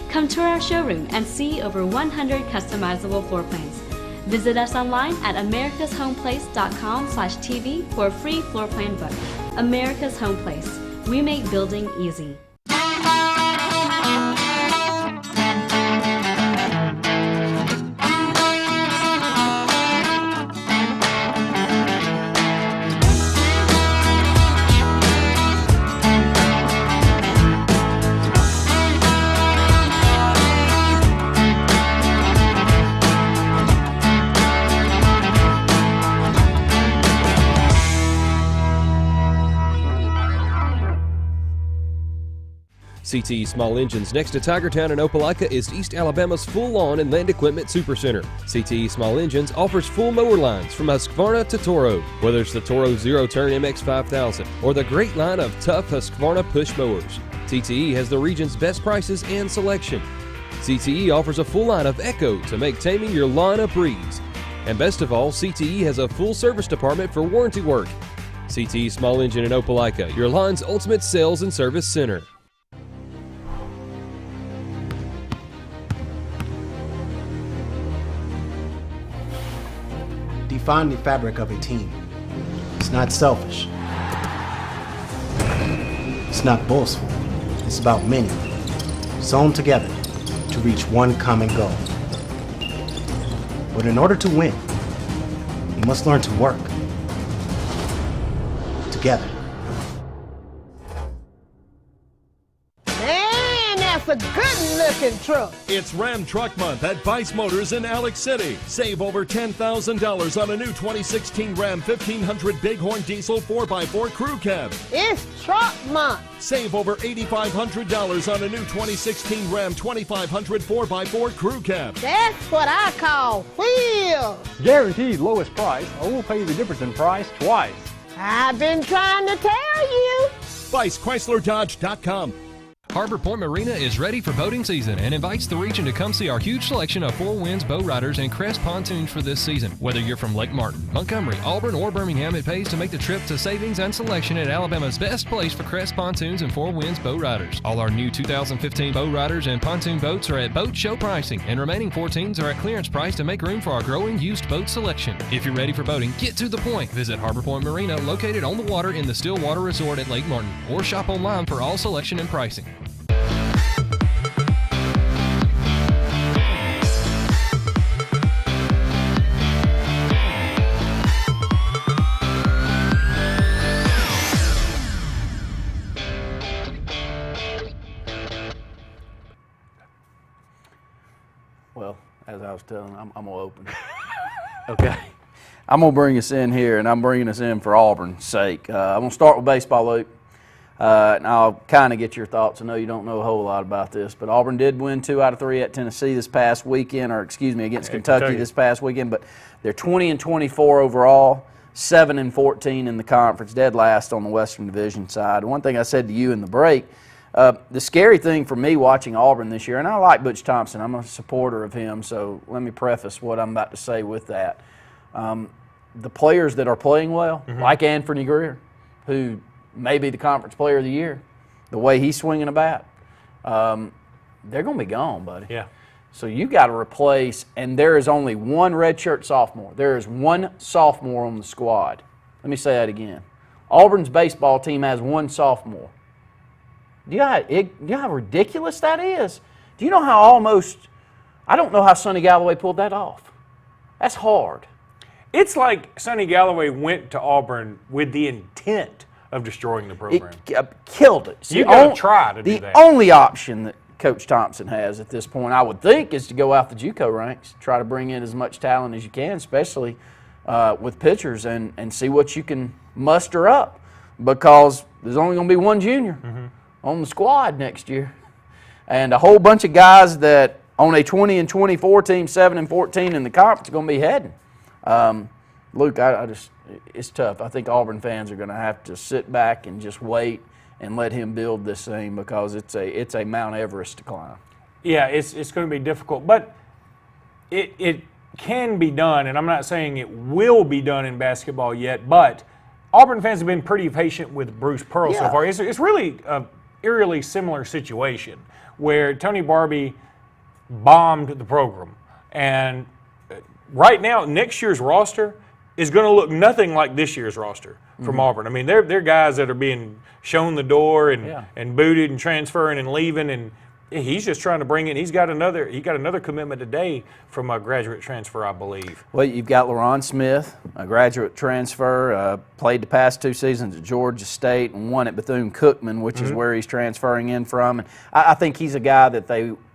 Come tour our showroom and see over 100 customizable floor plans. Visit us online at americashomeplace.com/TV for a free floor plan book. America's Home Place. We make building easy. CTE Small Engines next to Tigertown and Opelika is East Alabama's full lawn and land equipment supercenter. CTE Small Engines offers full mower lines from Husqvarna to Toro, whether it's the Toro Zero-Turn MX5000 or the great line of tough Husqvarna push mowers. CTE has the region's best prices and selection. CTE offers a full line of Echo to make taming your lawn a breeze. And best of all, CTE has a full service department for warranty work. CTE Small Engine in Opelika, your lawn's ultimate sales and service center. Define the fabric of a team. It's not selfish. It's not boastful. It's about many, sewn together to reach one common goal. But in order to win, you must learn to work together. That's a good-looking truck. It's Ram Truck Month at Vice Motors in Alex City. Save over $10,000 on a new 2016 Ram 1500 Bighorn Diesel 4x4 Crew Cab. It's truck month. Save over $8,500 on a new 2016 Ram 2500 4x4 Crew Cab. That's what I call wheels. Guaranteed lowest price, or we'll pay you the difference in price twice. I've been trying to tell you. ViceChryslerDodge.com. Harbor Point Marina is ready for boating season and invites the region to come see our huge selection of Four Winds boat riders and Crest pontoons for this season. Whether you're from Lake Martin, Montgomery, Auburn, or Birmingham, it pays to make the trip to savings and selection at Alabama's best place for Crest pontoons and Four Winds boat riders. All our new 2015 boat riders and pontoon boats are at boat show pricing, and remaining 14s are at clearance price to make room for our growing used boat selection. If you're ready for boating, get to the point. Visit Harbor Point Marina, located on the water in the Stillwater Resort at Lake Martin, or shop online for all selection and pricing. Well, as I was telling, I'm going to open it. Okay. I'm going to bring us in here, and I'm bringing us in for Auburn's sake. I'm going to start with baseball, Luke. And I'll kind of get your thoughts. I know you don't know a whole lot about this, but Auburn did win 2 out of 3 at Tennessee this past weekend, or excuse me, against Kentucky this past weekend. But they're 20-24 overall, 7-14 in the conference, dead last on the Western Division side. One thing I said to you in the break, the scary thing for me watching Auburn this year, and I like Butch Thompson, I'm a supporter of him, so let me preface what I'm about to say with that. The players that are playing well, like Anthony Greer, who may be the conference player of the year, the way he's swinging a bat, they're going to be gone, buddy. Yeah. So you got to replace, and there is only one redshirt sophomore. There is one sophomore on the squad. Let me say that again. Auburn's baseball team has one sophomore. Do you know how ridiculous that is? Do you know how I don't know how Sonny Galloway pulled that off. That's hard. It's like Sonny Galloway went to Auburn with the intent of destroying the program. Killed it. You got to try to do that. The only option that Coach Thompson has at this point, I would think, is to go out the JUCO ranks, try to bring in as much talent as you can, especially with pitchers, and see what you can muster up, because there's only going to be one junior on the squad next year, and a whole bunch of guys that on a 20-24 team, 7-14 in the conference, are going to be heading. Luke, it's tough. I think Auburn fans are going to have to sit back and just wait and let him build this thing, because it's a Mount Everest to climb. Yeah, it's going to be difficult, but it can be done, and I'm not saying it will be done in basketball yet, but Auburn fans have been pretty patient with Bruce Pearl so far. It's really an eerily similar situation where Tony Barbie bombed the program, and right now next year's roster is going to look nothing like this year's roster from Auburn. I mean, they're guys that are being shown the door and booted and transferring and leaving, and he's just trying to bring in. He got another commitment today from a graduate transfer, I believe. Well, you've got LaRon Smith, a graduate transfer, played the past 2 seasons at Georgia State and won at Bethune-Cookman, which is where he's transferring in from. And I think he's a guy that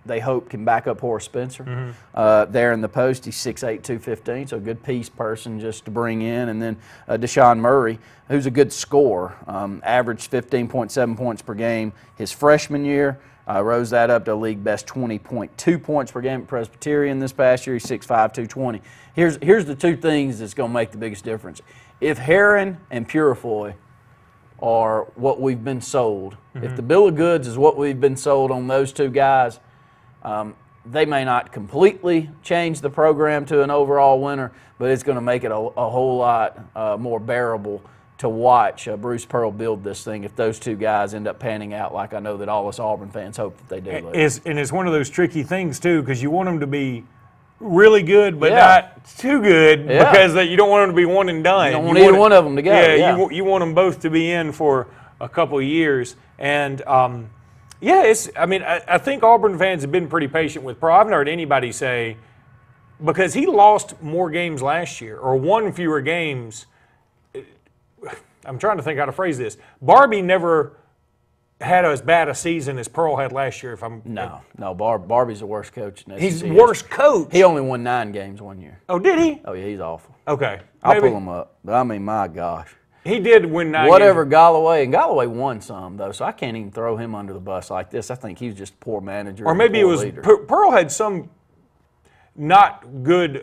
they hope can back up Horace Spencer there in the post. He's 6'8", 215, so a good piece person just to bring in. And then Deshaun Murray, who's a good scorer, averaged 15.7 points per game his freshman year. Rose that up to a league best 20.2 points per game at Presbyterian this past year. He's 6'5", 220. Here's the 2 things that's going to make the biggest difference. If Heron and Purifoy are what we've been sold, if the bill of goods is what we've been sold on those 2 guys, they may not completely change the program to an overall winner, but it's going to make it a whole lot more bearable to watch Bruce Pearl build this thing if those 2 guys end up panning out like I know that all us Auburn fans hope that they do. And it's one of those tricky things, too, because you want them to be really good but not too good because you don't want them to be one and done. You don't want either one of them to go. You want them both to be in for a couple of years. And, I think Auburn fans have been pretty patient with Pearl. I've never heard anybody say, because he lost more games last year or won fewer games. I'm trying to think how to phrase this. Barbie never had as bad a season as Pearl had last year. Barbie's the worst coach in the SEC. He's the worst coach. He only won 9 games one year. Oh, did he? Oh yeah, he's awful. Okay, I'll pull him up. But I mean, my gosh. He did win 9 Whatever games. Galloway won some, though, so I can't even throw him under the bus like this. I think he was just a poor manager. Or maybe it was Pearl had some not good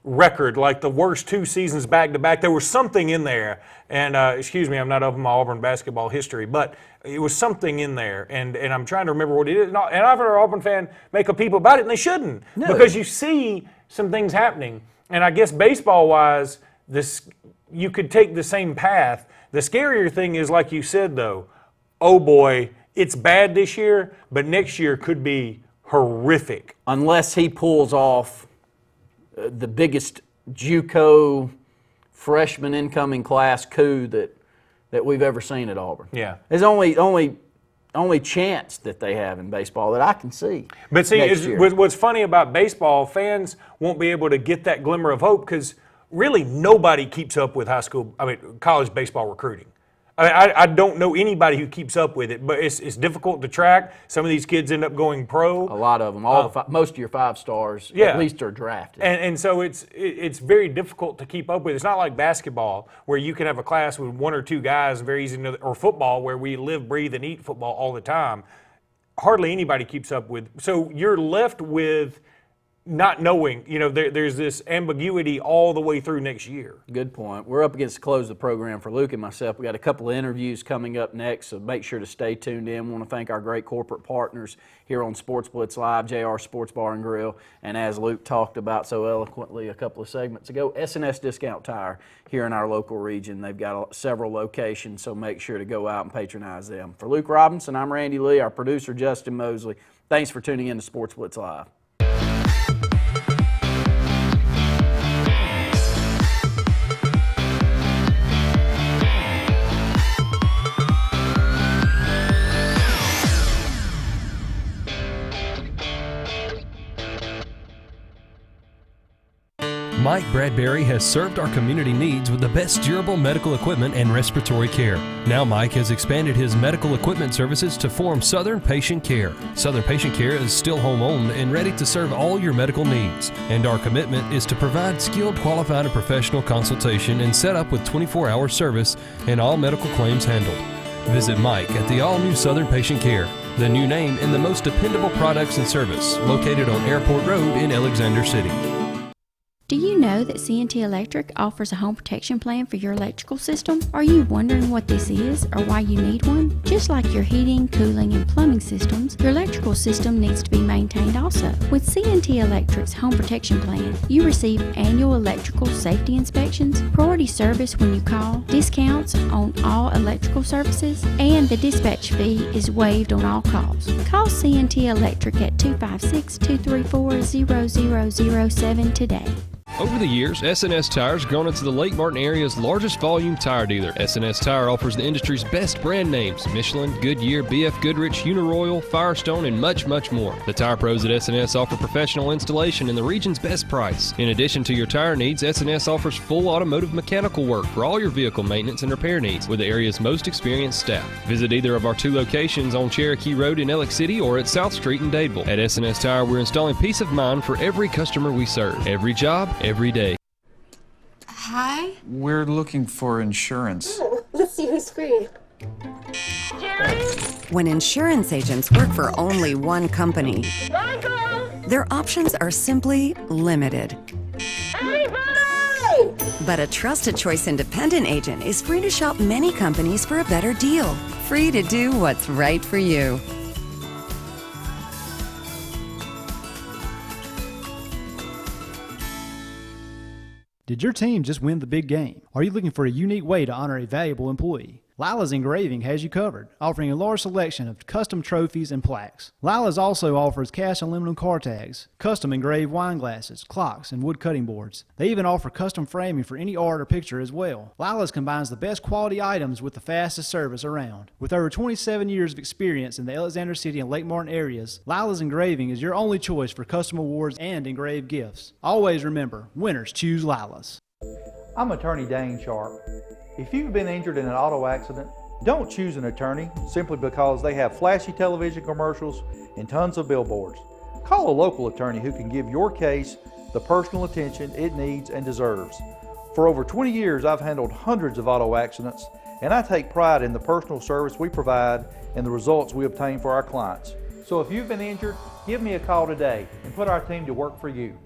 record, like the worst 2 seasons back-to-back. There was something in there, and excuse me, I'm not up in my Auburn basketball history, but it was something in there, and I'm trying to remember what it is. And I've heard an Auburn fan make a peep about it, and they shouldn't, because you see some things happening. And I guess baseball-wise, you could take the same path. The scarier thing is, like you said, though, oh boy, it's bad this year, but next year could be horrific. Unless he pulls off the biggest JUCO freshman incoming class coup that we've ever seen at Auburn. Yeah. There's only chance that they have in baseball that I can see. But see, what's funny about baseball, fans won't be able to get that glimmer of hope because really nobody keeps up with college baseball recruiting. I don't know anybody who keeps up with it, but it's difficult to track. Some of these kids end up going pro. A lot of them. Most of your 5 stars at least are drafted. And so it's very difficult to keep up with. It's not like basketball where you can have a class with 1 or 2 guys, very easy to know, or football where we live, breathe, and eat football all the time. Hardly anybody keeps up with. So you're left with not knowing, there's this ambiguity all the way through next year. Good point. We're up against the close of the program for Luke and myself. We got a couple of interviews coming up next, so make sure to stay tuned in. We want to thank our great corporate partners here on Sportz Blitz Live, JR Sports Bar and Grill, and as Luke talked about so eloquently a couple of segments ago, S&S Discount Tire here in our local region. They've got several locations, so make sure to go out and patronize them. For Luke Robinson, I'm Randy Lee, our producer Justin Mosley. Thanks for tuning in to Sportz Blitz Live. Mike Bradbury has served our community needs with the best durable medical equipment and respiratory care. Now Mike has expanded his medical equipment services to form Southern Patient Care. Southern Patient Care is still home-owned and ready to serve all your medical needs. And our commitment is to provide skilled, qualified, and professional consultation and set up with 24-hour service and all medical claims handled. Visit Mike at the all-new Southern Patient Care, the new name and the most dependable products and service, located on Airport Road in Alexander City. Do you know that C&T Electric offers a home protection plan for your electrical system? Are you wondering what this is or why you need one? Just like your heating, cooling, and plumbing systems, your electrical system needs to be maintained also. With C&T Electric's home protection plan, you receive annual electrical safety inspections, priority service when you call, discounts on all electrical services, and the dispatch fee is waived on all calls. Call C&T Electric at 256-234-0007 today. Over the years, S&S Tire has grown into the Lake Martin area's largest volume tire dealer. S&S Tire offers the industry's best brand names: Michelin, Goodyear, BF Goodrich, Uniroyal, Firestone, and much, much more. The tire pros at S&S offer professional installation and the region's best price. In addition to your tire needs, S&S offers full automotive mechanical work for all your vehicle maintenance and repair needs with the area's most experienced staff. Visit either of our 2 locations on Cherokee Road in Alex City or at South Street in Dadeville. At S&S Tire, we're installing peace of mind for every customer we serve. Every job, every day. Hi. We're looking for insurance. Oh, let's see who's free. Jerry? When insurance agents work for only one company, Michael! their options are simply limited. Everybody! But a trusted choice independent agent is free to shop many companies for a better deal. Free to do what's right for you. Did your team just win the big game? Are you looking for a unique way to honor a valuable employee? Lila's Engraving has you covered, offering a large selection of custom trophies and plaques. Lila's also offers cast aluminum car tags, custom engraved wine glasses, clocks, and wood cutting boards. They even offer custom framing for any art or picture as well. Lila's combines the best quality items with the fastest service around. With over 27 years of experience in the Alexander City and Lake Martin areas, Lila's Engraving is your only choice for custom awards and engraved gifts. Always remember, winners choose Lila's. I'm attorney Dane Sharp. If you've been injured in an auto accident, don't choose an attorney simply because they have flashy television commercials and tons of billboards. Call a local attorney who can give your case the personal attention it needs and deserves. For over 20 years, I've handled hundreds of auto accidents, and I take pride in the personal service we provide and the results we obtain for our clients. So if you've been injured, give me a call today and put our team to work for you.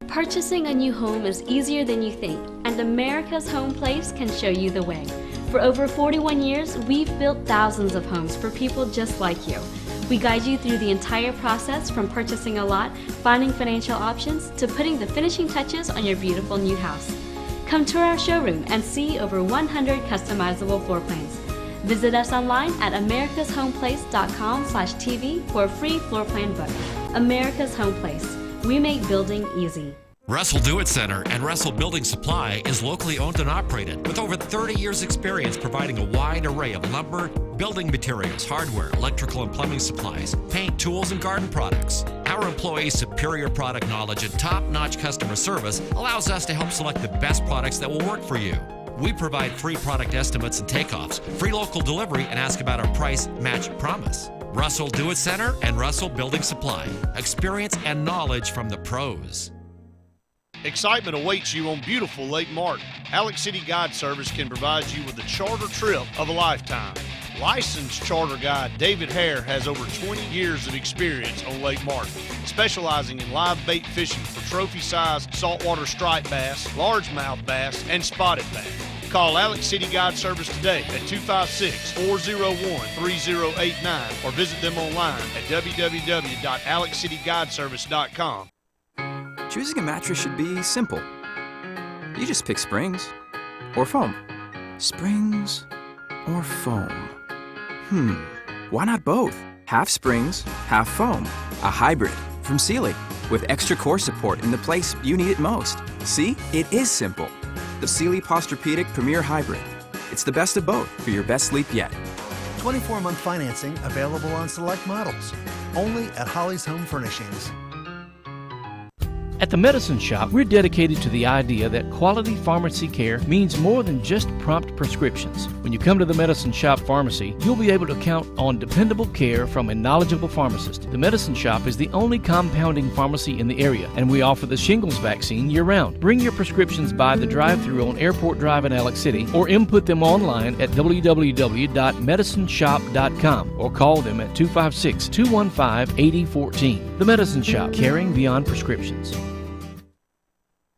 Purchasing a new home is easier than you think, and America's Home Place can show you the way. For over 41 years, we've built thousands of homes for people just like you. We guide you through the entire process, from purchasing a lot, finding financial options, to putting the finishing touches on your beautiful new house. Come tour our showroom and see over 100 customizable floor plans. Visit us online at americashomeplace.com/TV for a free floor plan book. America's Home Place. We make building easy. Russell Do-It Center and Russell Building Supply is locally owned and operated with over 30 years experience providing a wide array of lumber, building materials, hardware, electrical and plumbing supplies, paint, tools, and garden products. Our employees' superior product knowledge and top-notch customer service allows us to help select the best products that will work for you. We provide free product estimates and takeoffs, free local delivery, and ask about our price match promise. Russell Do-It Center and Russell Building Supply. Experience and knowledge from the pros. Excitement awaits you on beautiful Lake Martin. Alex City Guide Service can provide you with a charter trip of a lifetime. Licensed charter guide David Hare has over 20 years of experience on Lake Martin, specializing in live bait fishing for trophy-sized saltwater striped bass, largemouth bass, and spotted bass. Call Alex City Guide Service today at 256-401-3089 or visit them online at www.alexcityguideservice.com. Choosing a mattress should be simple. You just pick springs or foam. Springs or foam. Why not both? Half springs, half foam. A hybrid from Sealy with extra core support in the place you need it most. See? It is simple. The Sealy Posturepedic Premier Hybrid. It's the best of both for your best sleep yet. 24-month financing available on select models. Only at Holly's Home Furnishings. At the Medicine Shop, we're dedicated to the idea that quality pharmacy care means more than just prompt prescriptions. When you come to the Medicine Shop Pharmacy, you'll be able to count on dependable care from a knowledgeable pharmacist. The Medicine Shop is the only compounding pharmacy in the area, and we offer the shingles vaccine year-round. Bring your prescriptions by the drive-thru on Airport Drive in Alex City, or input them online at www.medicineshop.com, or call them at 256-215-8014. The Medicine Shop, caring beyond prescriptions.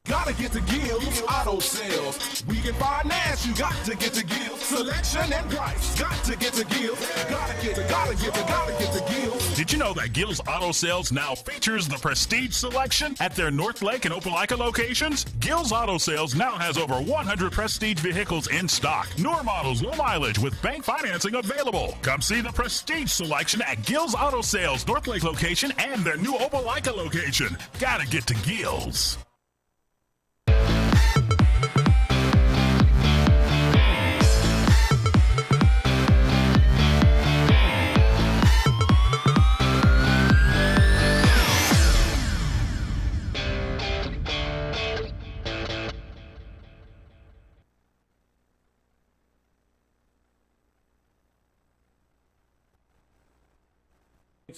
Gotta get to Gill's Auto Sales. We can finance, you got to get to Gill's. Selection and price, got to get to Gill's. Gotta get to Gill's. Did you know that Gill's Auto Sales now features the Prestige Selection at their North Lake and Opelika locations? Gill's Auto Sales now has over 100 Prestige vehicles in stock. Newer models, low mileage with bank financing available. Come see the Prestige Selection at Gill's Auto Sales North Lake location and their new Opelika location. Gotta get to Gill's.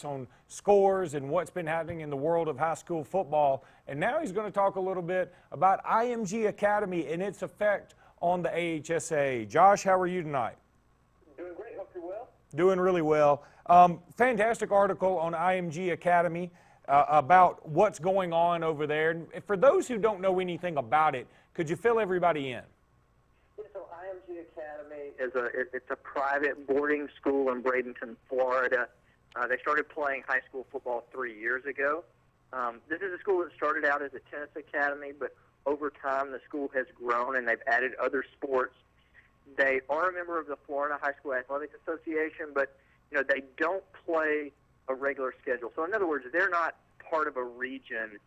On scores and what's been happening in the world of high school football. And now he's going to talk a little bit about IMG Academy and its effect on the AHSA. Josh, how are you tonight? Doing great. Hope you're well. Doing really well. Fantastic article on IMG Academy about what's going on over there. And for those who don't know anything about it, could you fill everybody in? Yeah, so IMG Academy it's a private boarding school in Bradenton, Florida. They started playing high school football 3 years ago. This is a school that started out as a tennis academy, but over time the school has grown and they've added other sports. They are a member of the Florida High School Athletics Association, but they don't play a regular schedule. So in other words, they're not part of a region.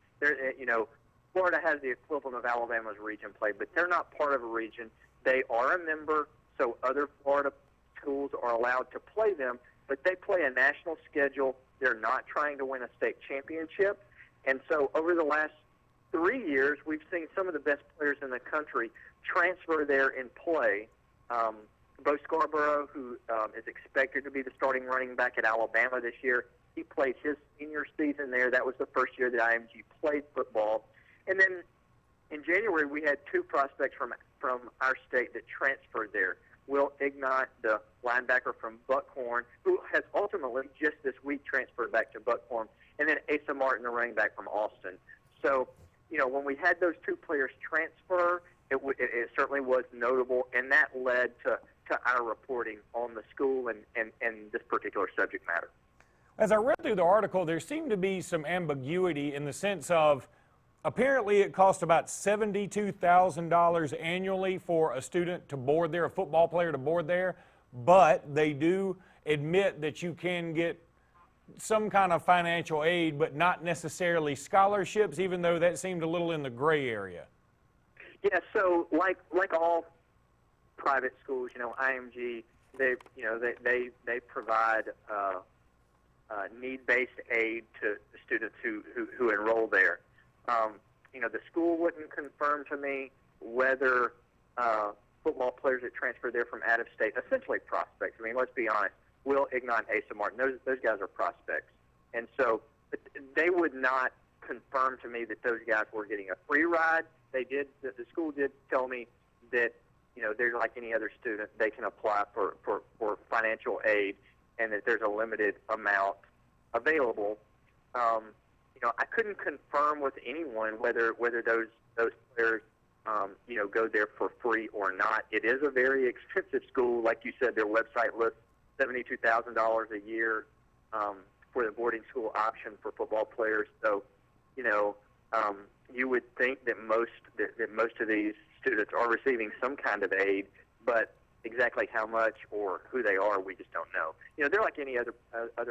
Florida has the equivalent of Alabama's region play, but they're not part of a region. They are a member, so other Florida schools are allowed to play them. But they play a national schedule. They're not trying to win a state championship. And so over the last 3 years, we've seen some of the best players in the country transfer there and play. Bo Scarborough, who is expected to be the starting running back at Alabama this year, he played his senior season there. That was the first year that IMG played football. And then in January, we had two prospects from our state that transferred there. Will Ignat, the linebacker from Buckhorn, who has ultimately just this week transferred back to Buckhorn, and then Asa Martin, the running back from Austin. So, when we had those two players transfer, it certainly was notable, and that led to our reporting on the school and this particular subject matter. As I read through the article, there seemed to be some ambiguity in the sense of apparently it costs about $72,000 annually for a student to board there, a football player to board there, but they do admit that you can get some kind of financial aid, but not necessarily scholarships, even though that seemed a little in the gray area. Yeah, so like all private schools, IMG, they provide need-based aid to the students who enroll there. The school wouldn't confirm to me whether football players that transfer there from out of state, essentially prospects. I mean, let's be honest. Will, Ignon, Asa Martin, those guys are prospects. And so they would not confirm to me that those guys were getting a free ride. The school did tell me that, they're like any other student, they can apply for financial aid and that there's a limited amount available. I couldn't confirm with anyone whether those players, go there for free or not. It is a very expensive school. Like you said, their website lists $72,000 a year for the boarding school option for football players. So, you would think that most of these students are receiving some kind of aid, but exactly how much or who they are, we just don't know. They're like any other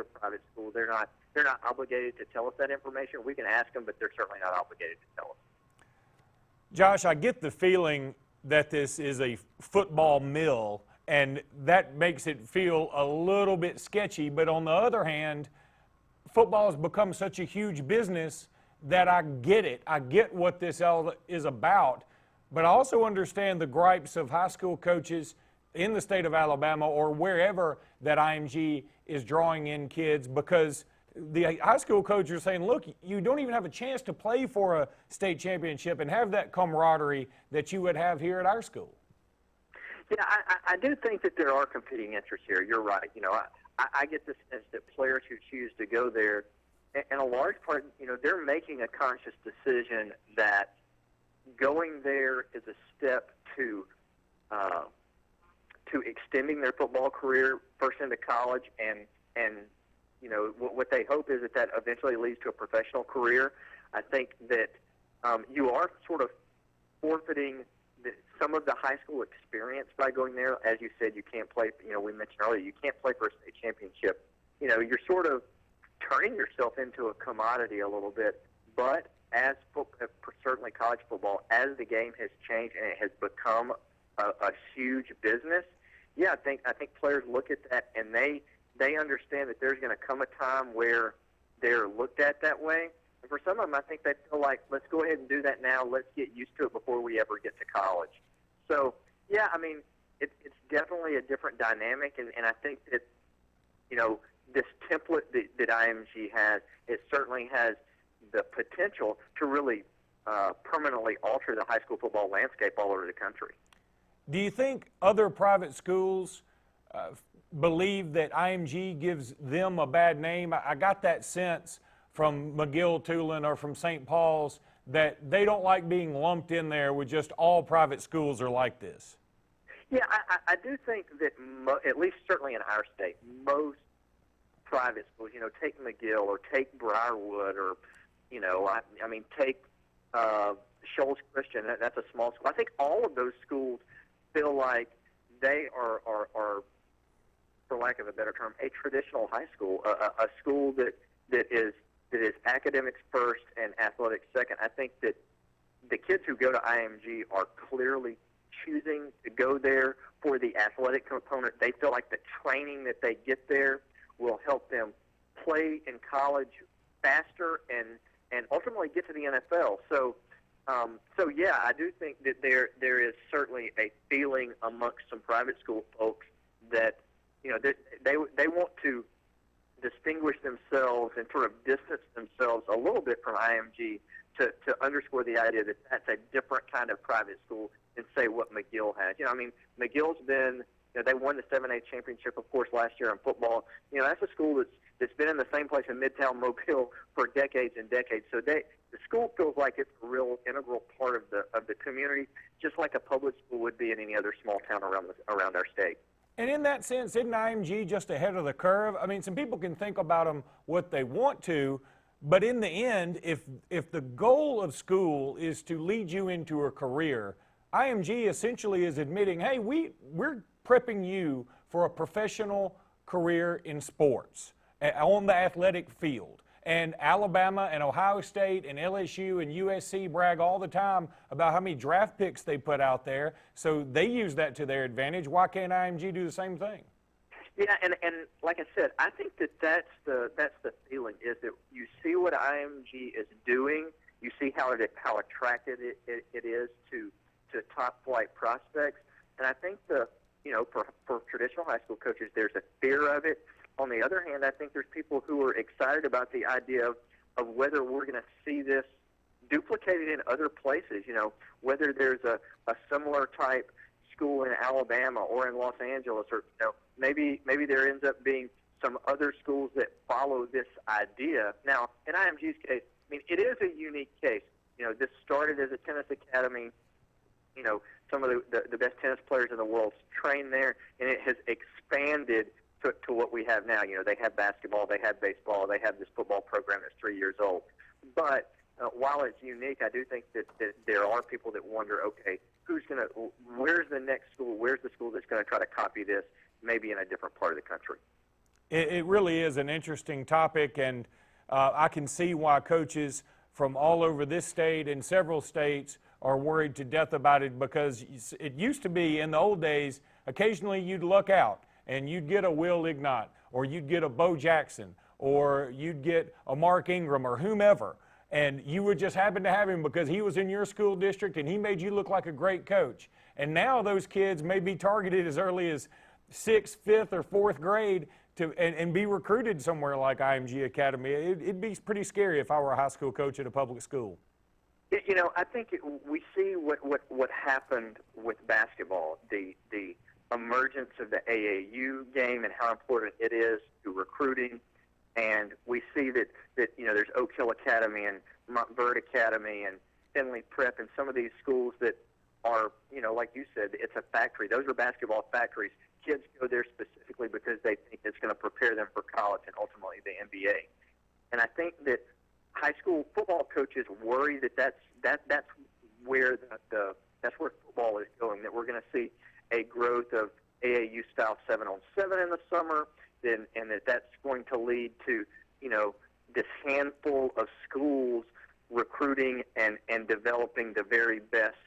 private school. They're not obligated to tell us that information. We can ask them, but they're certainly not obligated to tell us. Josh, I get the feeling that this is a football mill, and that makes it feel a little bit sketchy. But on the other hand, football has become such a huge business that I get it. I get what this all is about. But I also understand the gripes of high school coaches in the state of Alabama or wherever that IMG is drawing in kids, because the high school coaches are saying, look, you don't even have a chance to play for a state championship and have that camaraderie that you would have here at our school. Yeah, I do think that there are competing interests here. You're right. I get the sense that players who choose to go there, and a large part, they're making a conscious decision that going there is a step to extending their football career first into college, and what they hope is that eventually leads to a professional career. I think that you are sort of forfeiting some of the high school experience by going there. As you said, you can't play, we mentioned earlier, you can't play for a state championship. You're sort of turning yourself into a commodity a little bit. But as certainly college football, as the game has changed and it has become a huge business, yeah, I think players look at that and they understand that there's going to come a time where they're looked at that way. And for some of them, I think they feel like, let's go ahead and do that now. Let's get used to it before we ever get to college. So, yeah, I mean, it's definitely a different dynamic, and I think that, this template that IMG has, it certainly has the potential to really permanently alter the high school football landscape all over the country. Do you think other private schools believe that IMG gives them a bad name? I got that sense from McGill, Tulane, or from St. Paul's that they don't like being lumped in there with just all private schools are like this. Yeah, I do think that at least certainly in our state, most private schools, take McGill or take Briarwood or, take Shoals Christian. That's a small school. I think all of those schools feel like they are, for lack of a better term, a traditional high school, a school that is academics first and athletics second. I think that the kids who go to IMG are clearly choosing to go there for the athletic component. They feel like the training that they get there will help them play in college faster and ultimately get to the NFL. So yeah, I do think that there is certainly a feeling amongst some private school folks that they want to distinguish themselves and sort of distance themselves a little bit from IMG to underscore the idea that that's a different kind of private school than, say, what McGill has. McGill's been, they won the 7A championship, of course, last year in football. That's a school that's been in the same place in Midtown Mobile for decades and decades. So the school feels like it's a real integral part of the community, just like a public school would be in any other small town around our state. And in that sense, isn't IMG just ahead of the curve? I mean, some people can think about them what they want to, but in the end, if the goal of school is to lead you into a career, IMG essentially is admitting, hey, we're prepping you for a professional career in sports on the athletic field. And Alabama and Ohio State and LSU and USC brag all the time about how many draft picks they put out there. So they use that to their advantage. Why can't IMG do the same thing? Yeah, and like I said, I think that's the feeling, is that you see what IMG is doing, you see how attractive it is to top flight prospects, And I think for traditional high school coaches, there's a fear of it. On the other hand, I think there's people who are excited about the idea of whether we're going to see this duplicated in other places, whether there's a similar type school in Alabama or in Los Angeles, or maybe there ends up being some other schools that follow this idea. Now, in IMG's case, I mean, it is a unique case. This started as a tennis academy. Some of the best tennis players in the world train there, and it has expanded to what we have now. They have basketball, they have baseball, they have this football program that's 3 years old. But while it's unique, I do think that there are people that wonder, okay, where's the next school? Where's the school that's going to try to copy this, maybe in a different part of the country? It really is an interesting topic, and I can see why coaches from all over this state and several states are worried to death about it, because it used to be in the old days, occasionally you'd look out and you'd get a Will Ignat, or you'd get a Bo Jackson, or you'd get a Mark Ingram or whomever, and you would just happen to have him because he was in your school district and he made you look like a great coach. And now those kids may be targeted as early as 6th, 5th, or 4th grade and be recruited somewhere like IMG Academy. It'd be pretty scary if I were a high school coach at a public school. I think we see what happened with basketball, the emergence of the AAU game and how important it is to recruiting, and we see that there's Oak Hill Academy and Montverde Academy and Finley Prep and some of these schools that are, like you said, it's a factory. Those are basketball factories. Kids go there specifically because they think it's going to prepare them for college and ultimately the NBA. And I think that high school football coaches worry that that's where that's where football is going. That we're going to see a growth of AAU style 7-on-7 in the summer, and that's going to lead to this handful of schools recruiting and developing the very best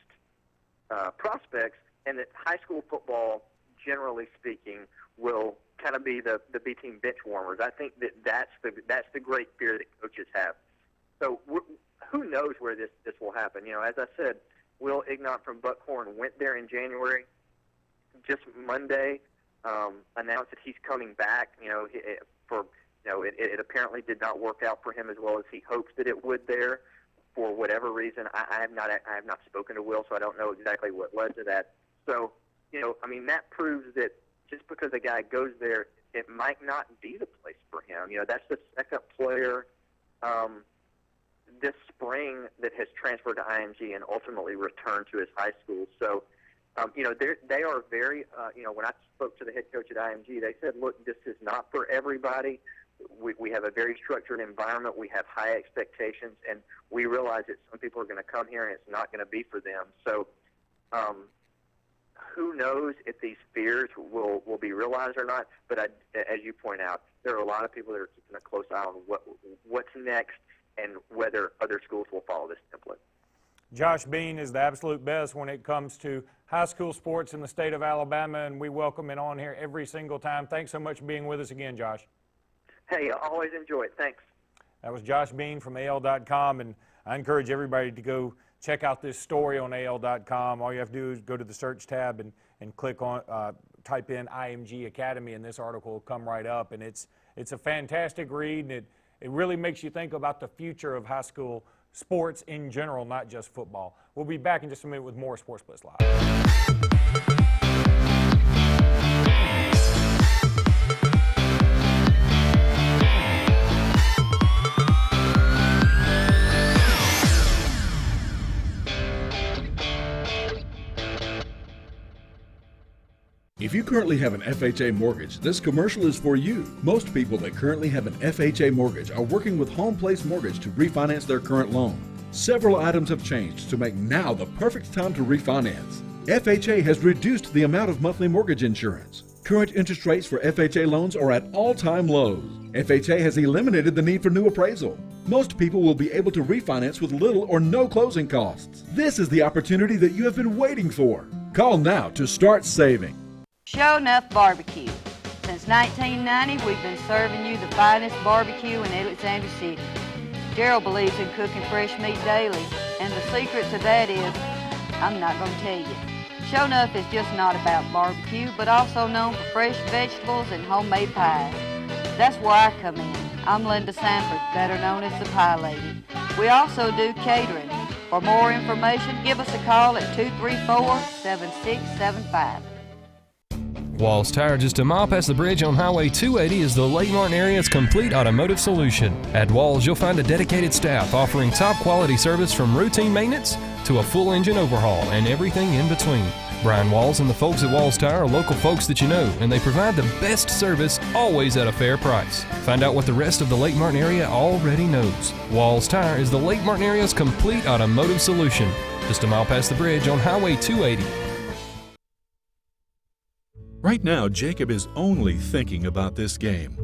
prospects, and that high school football, generally speaking, will kind of be the B team bench warmers. I think that's the great fear that coaches have. So who knows where this will happen? As I said, Will Ignat from Buckhorn went there in January. Just Monday, announced that he's coming back. It apparently did not work out for him as well as he hopes that it would there. For whatever reason, I have not spoken to Will, so I don't know exactly what led to that. So, that proves that just because a guy goes there, it might not be the place for him. That's the second player this spring that has transferred to IMG and ultimately returned to his high school. So, they are very, when I spoke to the head coach at IMG, they said, look, this is not for everybody. We have a very structured environment. We have high expectations, and we realize that some people are going to come here and it's not going to be for them. So who knows if these fears will be realized or not, but as you point out, there are a lot of people that are keeping a close eye on what's next and whether other schools will follow this template. Josh Bean is the absolute best when it comes to high school sports in the state of Alabama, and we welcome him on here every single time. Thanks so much for being with us again, Josh. Hey, I always enjoy it. Thanks. That was Josh Bean from AL.com, and I encourage everybody to go check out this story on AL.com. All you have to do is go to the search tab and click on, type in IMG Academy, and this article will come right up. And it's a fantastic read, and it really makes you think about the future of high school sports in general, not just football. We'll be back in just a minute with more Sports Blitz Live. If you currently have an FHA mortgage, this commercial is for you. Most people that currently have an FHA mortgage are working with Home Place Mortgage to refinance their current loan. Several items have changed to make now the perfect time to refinance. FHA has reduced the amount of monthly mortgage insurance. Current interest rates for FHA loans are at all-time lows. FHA has eliminated the need for new appraisal. Most people will be able to refinance with little or no closing costs. This is the opportunity that you have been waiting for. Call now to start saving. Show Enough Barbecue. Since 1990, we've been serving you the finest barbecue in Alexander City. Gerald believes in cooking fresh meat daily, and the secret to that is, I'm not going to tell you. Sho'nuff is just not about barbecue, but also known for fresh vegetables and homemade pies. That's where I come in. I'm Linda Sanford, better known as the Pie Lady. We also do catering. For more information, give us a call at 234-7675. Walls Tire, just a mile past the bridge on Highway 280, is the Lake Martin area's complete automotive solution. At Walls, you'll find a dedicated staff offering top quality service from routine maintenance to a full engine overhaul and everything in between. Brian Walls and the folks at Walls Tire are local folks that you know, and they provide the best service always at a fair price. Find out what the rest of the Lake Martin area already knows. Walls Tire is the Lake Martin area's complete automotive solution. Just a mile past the bridge on Highway 280. Right now, Jacob is only thinking about this game.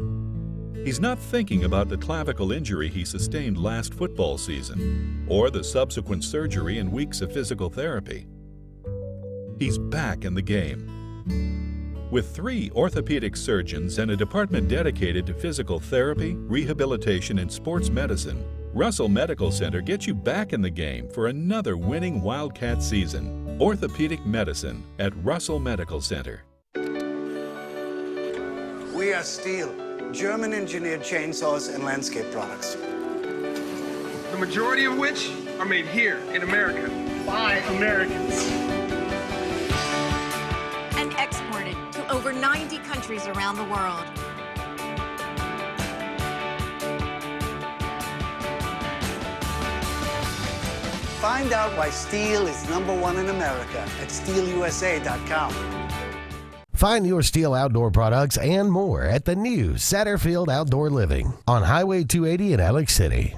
He's not thinking about the clavicle injury he sustained last football season, or the subsequent surgery and weeks of physical therapy. He's back in the game. With 3 orthopedic surgeons and a department dedicated to physical therapy, rehabilitation, and sports medicine, Russell Medical Center gets you back in the game for another winning Wildcat season. Orthopedic medicine at Russell Medical Center. We are Steel, German-engineered chainsaws and landscape products. The majority of which are made here in America by Americans. And exported to over 90 countries around the world. Find out why Steel is #1 in America at steelusa.com. Find your Steel outdoor products and more at the new Satterfield Outdoor Living on Highway 280 in Alex City.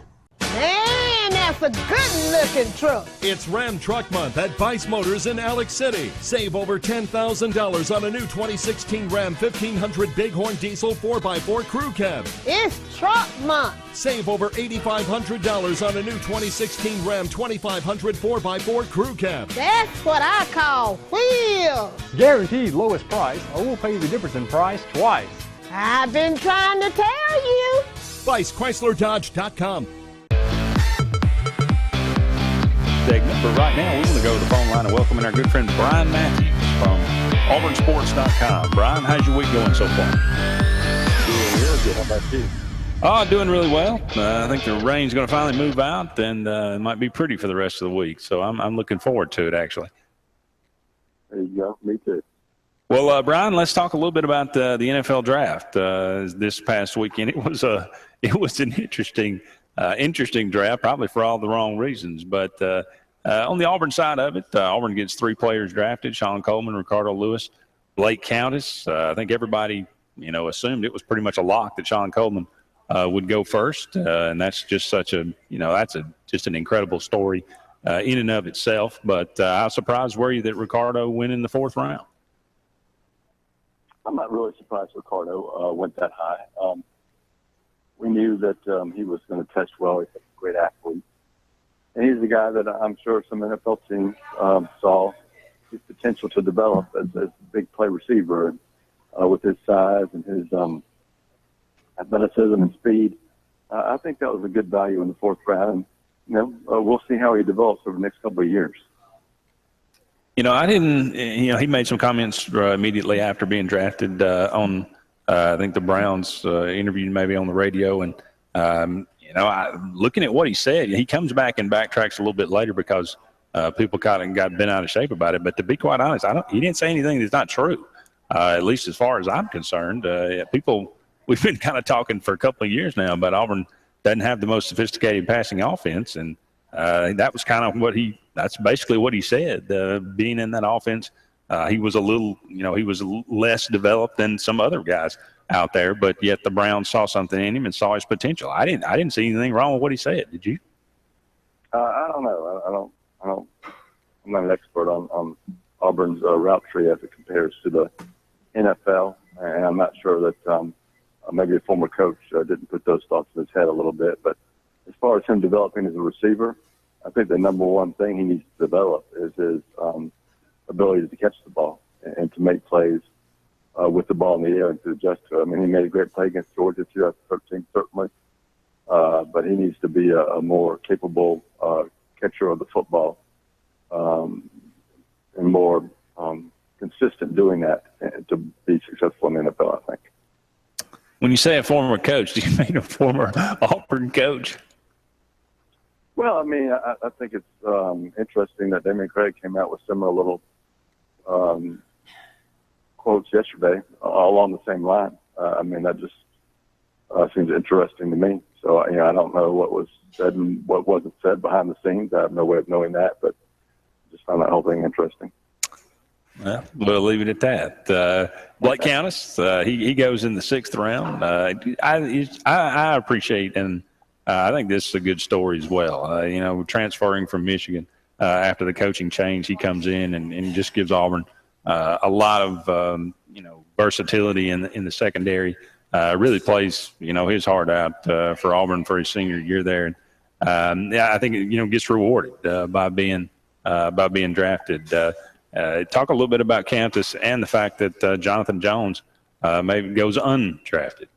Man, that's a good-looking truck. It's Ram Truck Month at Vice Motors in Alex City. Save over $10,000 on a new 2016 Ram 1500 Bighorn Diesel 4x4 Crew Cab. It's truck month. Save over $8,500 on a new 2016 Ram 2500 4x4 Crew Cab. That's what I call wheels. Guaranteed lowest price, or we'll pay you the difference in price twice. I've been trying to tell you. ViceChryslerDodge.com. Segment, but right now we want to go to the phone line and welcome in our good friend Brian Matthews from AuburnSports.com. Brian, how's your week going so far? Doing real good. How about you? Oh, doing really well. I think the rain's going to finally move out, and it might be pretty for the rest of the week. So I'm looking forward to it, actually. There you go. Me too. Well, Brian, let's talk a little bit about the NFL draft this past weekend. It was an interesting draft, probably for all the wrong reasons. But on the Auburn side of it, Auburn gets 3 players drafted: Sean Coleman, Ricardo Lewis, Blake Countess. I think everybody, assumed it was pretty much a lock that Sean Coleman would go first, and that's just such a, just an incredible story in and of itself. But how surprised were you that Ricardo went in the 4th round? I'm not really surprised Ricardo went that high. We knew that he was going to test well. He's a great athlete. And he's the guy that I'm sure some NFL teams saw his potential to develop as a big play receiver with his size and his athleticism and speed. I think that was a good value in the 4th round. We'll see how he develops over the next couple of years. He made some comments immediately after being drafted on, I think the Browns interviewed maybe on the radio. And, looking at what he said, he comes back and backtracks a little bit later because people kind of got bent out of shape about it. But to be quite honest, he didn't say anything that's not true, at least as far as I'm concerned. We've been kind of talking for a couple of years now about Auburn doesn't have the most sophisticated passing offense. And that was kind of that's basically what he said. Being in that offense, he was a little, he was less developed than some other guys out there, but yet the Browns saw something in him and saw his potential. I didn't see anything wrong with what he said. Did you? I don't know. I'm not an expert on Auburn's route tree as it compares to the NFL, and I'm not sure that maybe a former coach didn't put those thoughts in his head a little bit. But as far as him developing as a receiver, I think the number one thing he needs to develop is his ability to catch the ball and to make plays with the ball in the air and to adjust to it. I mean, he made a great play against Georgia 2013, certainly, but he needs to be a more capable catcher of the football and more consistent doing that to be successful in the NFL, I think. When you say a former coach, do you mean a former Auburn coach? Well, I mean, I think it's interesting that Damian Craig came out with similar little quotes yesterday along the same line. I mean, that just seems interesting to me. So, you know, I don't know what was said and what wasn't said behind the scenes. I have no way of knowing that, but just found that whole thing interesting. Well, we'll leave it at that. Blake Countess, he goes in the 6th round. I appreciate, and I think this is a good story as well. You know, transferring from Michigan after the coaching change, he comes in and just gives Auburn a lot of versatility in the secondary. Really plays his heart out for Auburn for his senior year there. And I think gets rewarded by being drafted. Talk a little bit about Countess and the fact that Jonathan Jones maybe goes undrafted.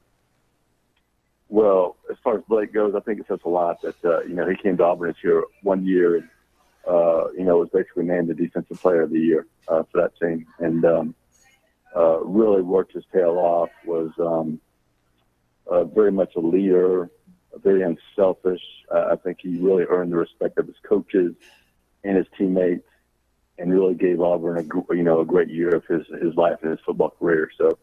Well, as far as Blake goes, I think it says a lot that he came to Auburn this year 1 year and was basically named the defensive player of the year for that team, and really worked his tail off. Was very much a leader, very unselfish. I think he really earned the respect of his coaches and his teammates, and really gave Auburn a great year of his life and his football career. So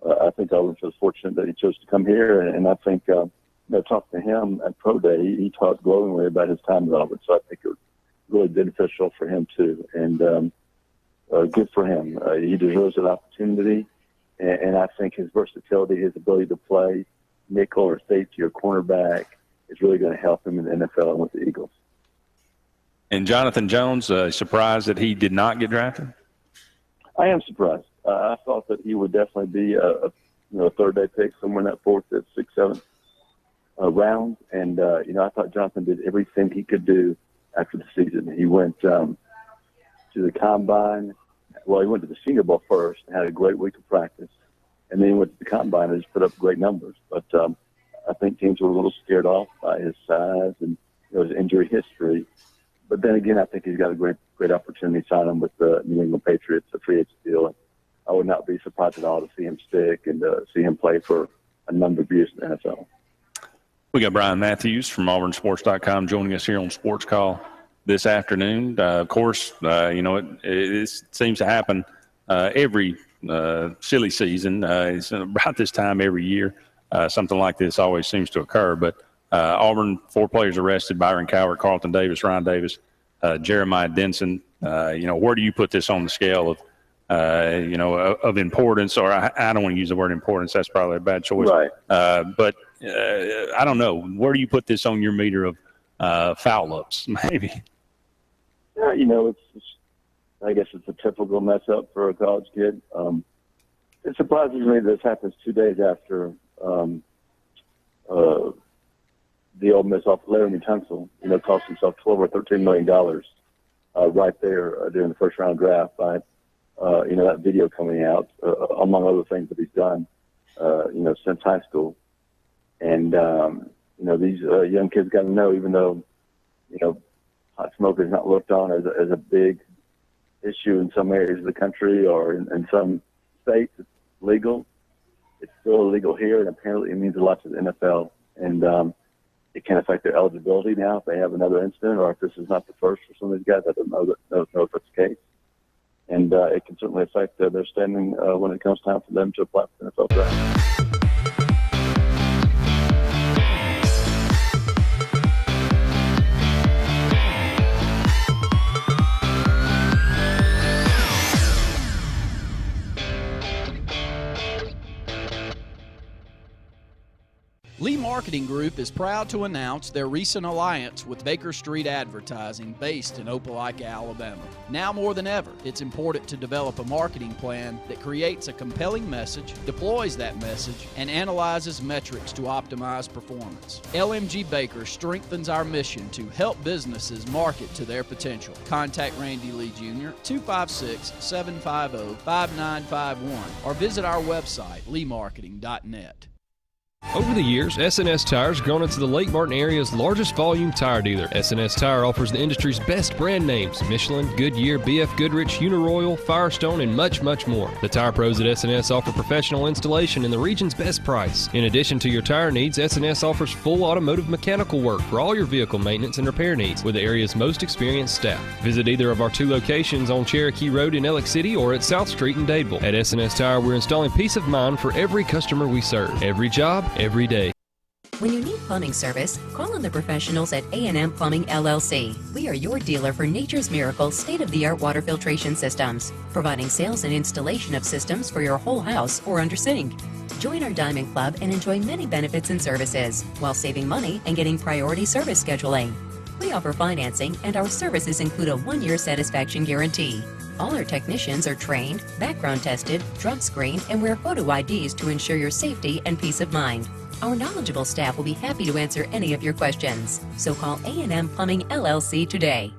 I think Auburn was fortunate that he chose to come here, and I think talking to him at Pro Day, he talked glowingly about his time at Auburn. So I think it was really beneficial for him too, and good for him. He deserves an opportunity, and I think his versatility, his ability to play nickel or safety or cornerback is really going to help him in the NFL and with the Eagles. And Jonathan Jones, surprised that he did not get drafted? I am surprised. I thought that he would definitely be a third-day pick, somewhere in that 4th, 5th, 6th, 7th round. And, I thought Jonathan did everything he could do after the season. He went to the Combine. Well, he went to the Senior Bowl first and had a great week of practice. And then he went to the Combine and just put up great numbers. But I think teams were a little scared off by his size and his injury history. But then again, I think he's got a great opportunity to sign him with the New England Patriots, a free agent deal. And I would not be surprised at all to see him stick and see him play for a number of years in the NFL. We got Brian Matthews from AuburnSports.com joining us here on Sports Call this afternoon. Of course, it seems to happen every silly season. It's about this time every year. Something like this always seems to occur. But Auburn, 4 players arrested: Byron Cowart, Carlton Davis, Ryan Davis, Jeremiah Denson. Where do you put this on the scale of importance? Or I don't want to use the word importance. That's probably a bad choice. Right. But I don't know. Where do you put this on your meter of foul-ups, maybe? Yeah, I guess it's a typical mess-up for a college kid. It surprises me that this happens 2 days after the Ole Miss off Laramie Tunsil, cost himself $12 or $13 million right there during the first-round draft by, that video coming out, among other things that he's done, since high school. And, these young kids got to know, even though, hot smoke is not looked on as a big issue in some areas of the country or in some states, it's legal. It's still illegal here, and apparently it means a lot to the NFL. And it can affect their eligibility now if they have another incident, or if this is not the first for some of these guys. I don't know if that's the case. And it can certainly affect their standing when it comes time for them to apply for the NFL draft. Lee Marketing Group is proud to announce their recent alliance with Baker Street Advertising based in Opelika, Alabama. Now more than ever, it's important to develop a marketing plan that creates a compelling message, deploys that message, and analyzes metrics to optimize performance. LMG Baker strengthens our mission to help businesses market to their potential. Contact Randy Lee Jr. 256-750-5951 or visit our website, leemarketing.net. Over the years, S&S Tire has grown into the Lake Martin area's largest volume tire dealer. S&S Tire offers the industry's best brand names: Michelin, Goodyear, BF Goodrich, Uniroyal, Firestone, and much, much more. The tire pros at S&S offer professional installation and the region's best price. In addition to your tire needs, S&S offers full automotive mechanical work for all your vehicle maintenance and repair needs with the area's most experienced staff. Visit either of our 2 locations on Cherokee Road in Ellick City or at South Street in Dadeville. At S&S Tire, we're installing peace of mind for every customer we serve. Every job, every day. When you need plumbing service, call on the professionals at A&M Plumbing LLC. We are your dealer for Nature's Miracle state-of-the-art water filtration systems, providing sales and installation of systems for your whole house or under sink. Join our Diamond Club and enjoy many benefits and services while saving money and getting priority service scheduling. We offer financing, and our services include a 1-year satisfaction guarantee. All our technicians are trained, background tested, drug screened, and wear photo IDs to ensure your safety and peace of mind. Our knowledgeable staff will be happy to answer any of your questions. So call A&M Plumbing LLC today.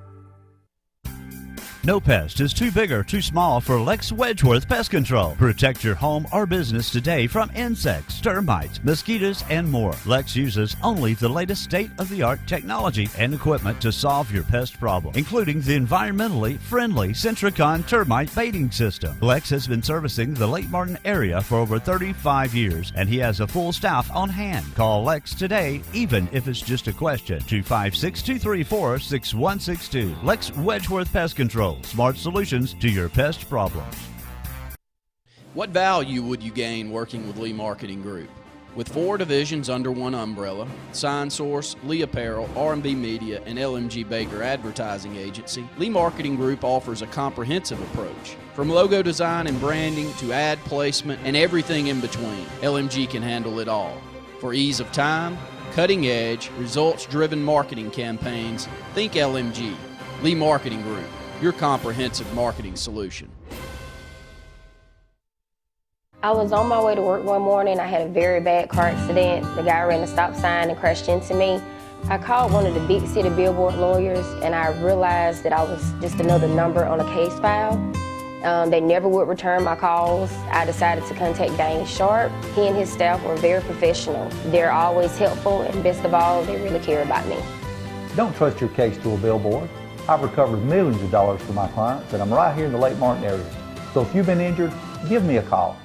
No pest is too big or too small for Lex Wedgeworth Pest Control. Protect your home or business today from insects, termites, mosquitoes, and more. Lex uses only the latest state-of-the-art technology and equipment to solve your pest problem, including the environmentally friendly Centricon termite baiting system. Lex has been servicing the Lake Martin area for over 35 years, and he has a full staff on hand. Call Lex today, even if it's just a question. 256-234-6162. Lex Wedgeworth Pest Control. Smart solutions to your pest problems. What value would you gain working with Lee Marketing Group? With 4 divisions under one umbrella, Sign Source, Lee Apparel, R&B Media, and LMG Baker Advertising Agency, Lee Marketing Group offers a comprehensive approach. From logo design and branding to ad placement and everything in between, LMG can handle it all. For ease of time, cutting-edge, results-driven marketing campaigns, think LMG. Lee Marketing Group, your comprehensive marketing solution. I was on my way to work one morning. I had a very bad car accident. The guy ran a stop sign and crashed into me. I called one of the big city billboard lawyers, and I realized that I was just another number on a case file. They never would return my calls. I decided to contact Dane Sharp. He and his staff were very professional. They're always helpful, and best of all, they really care about me. Don't trust your case to a billboard. I've recovered millions of dollars for my clients, and I'm right here in the Lake Martin area. So if you've been injured, give me a call.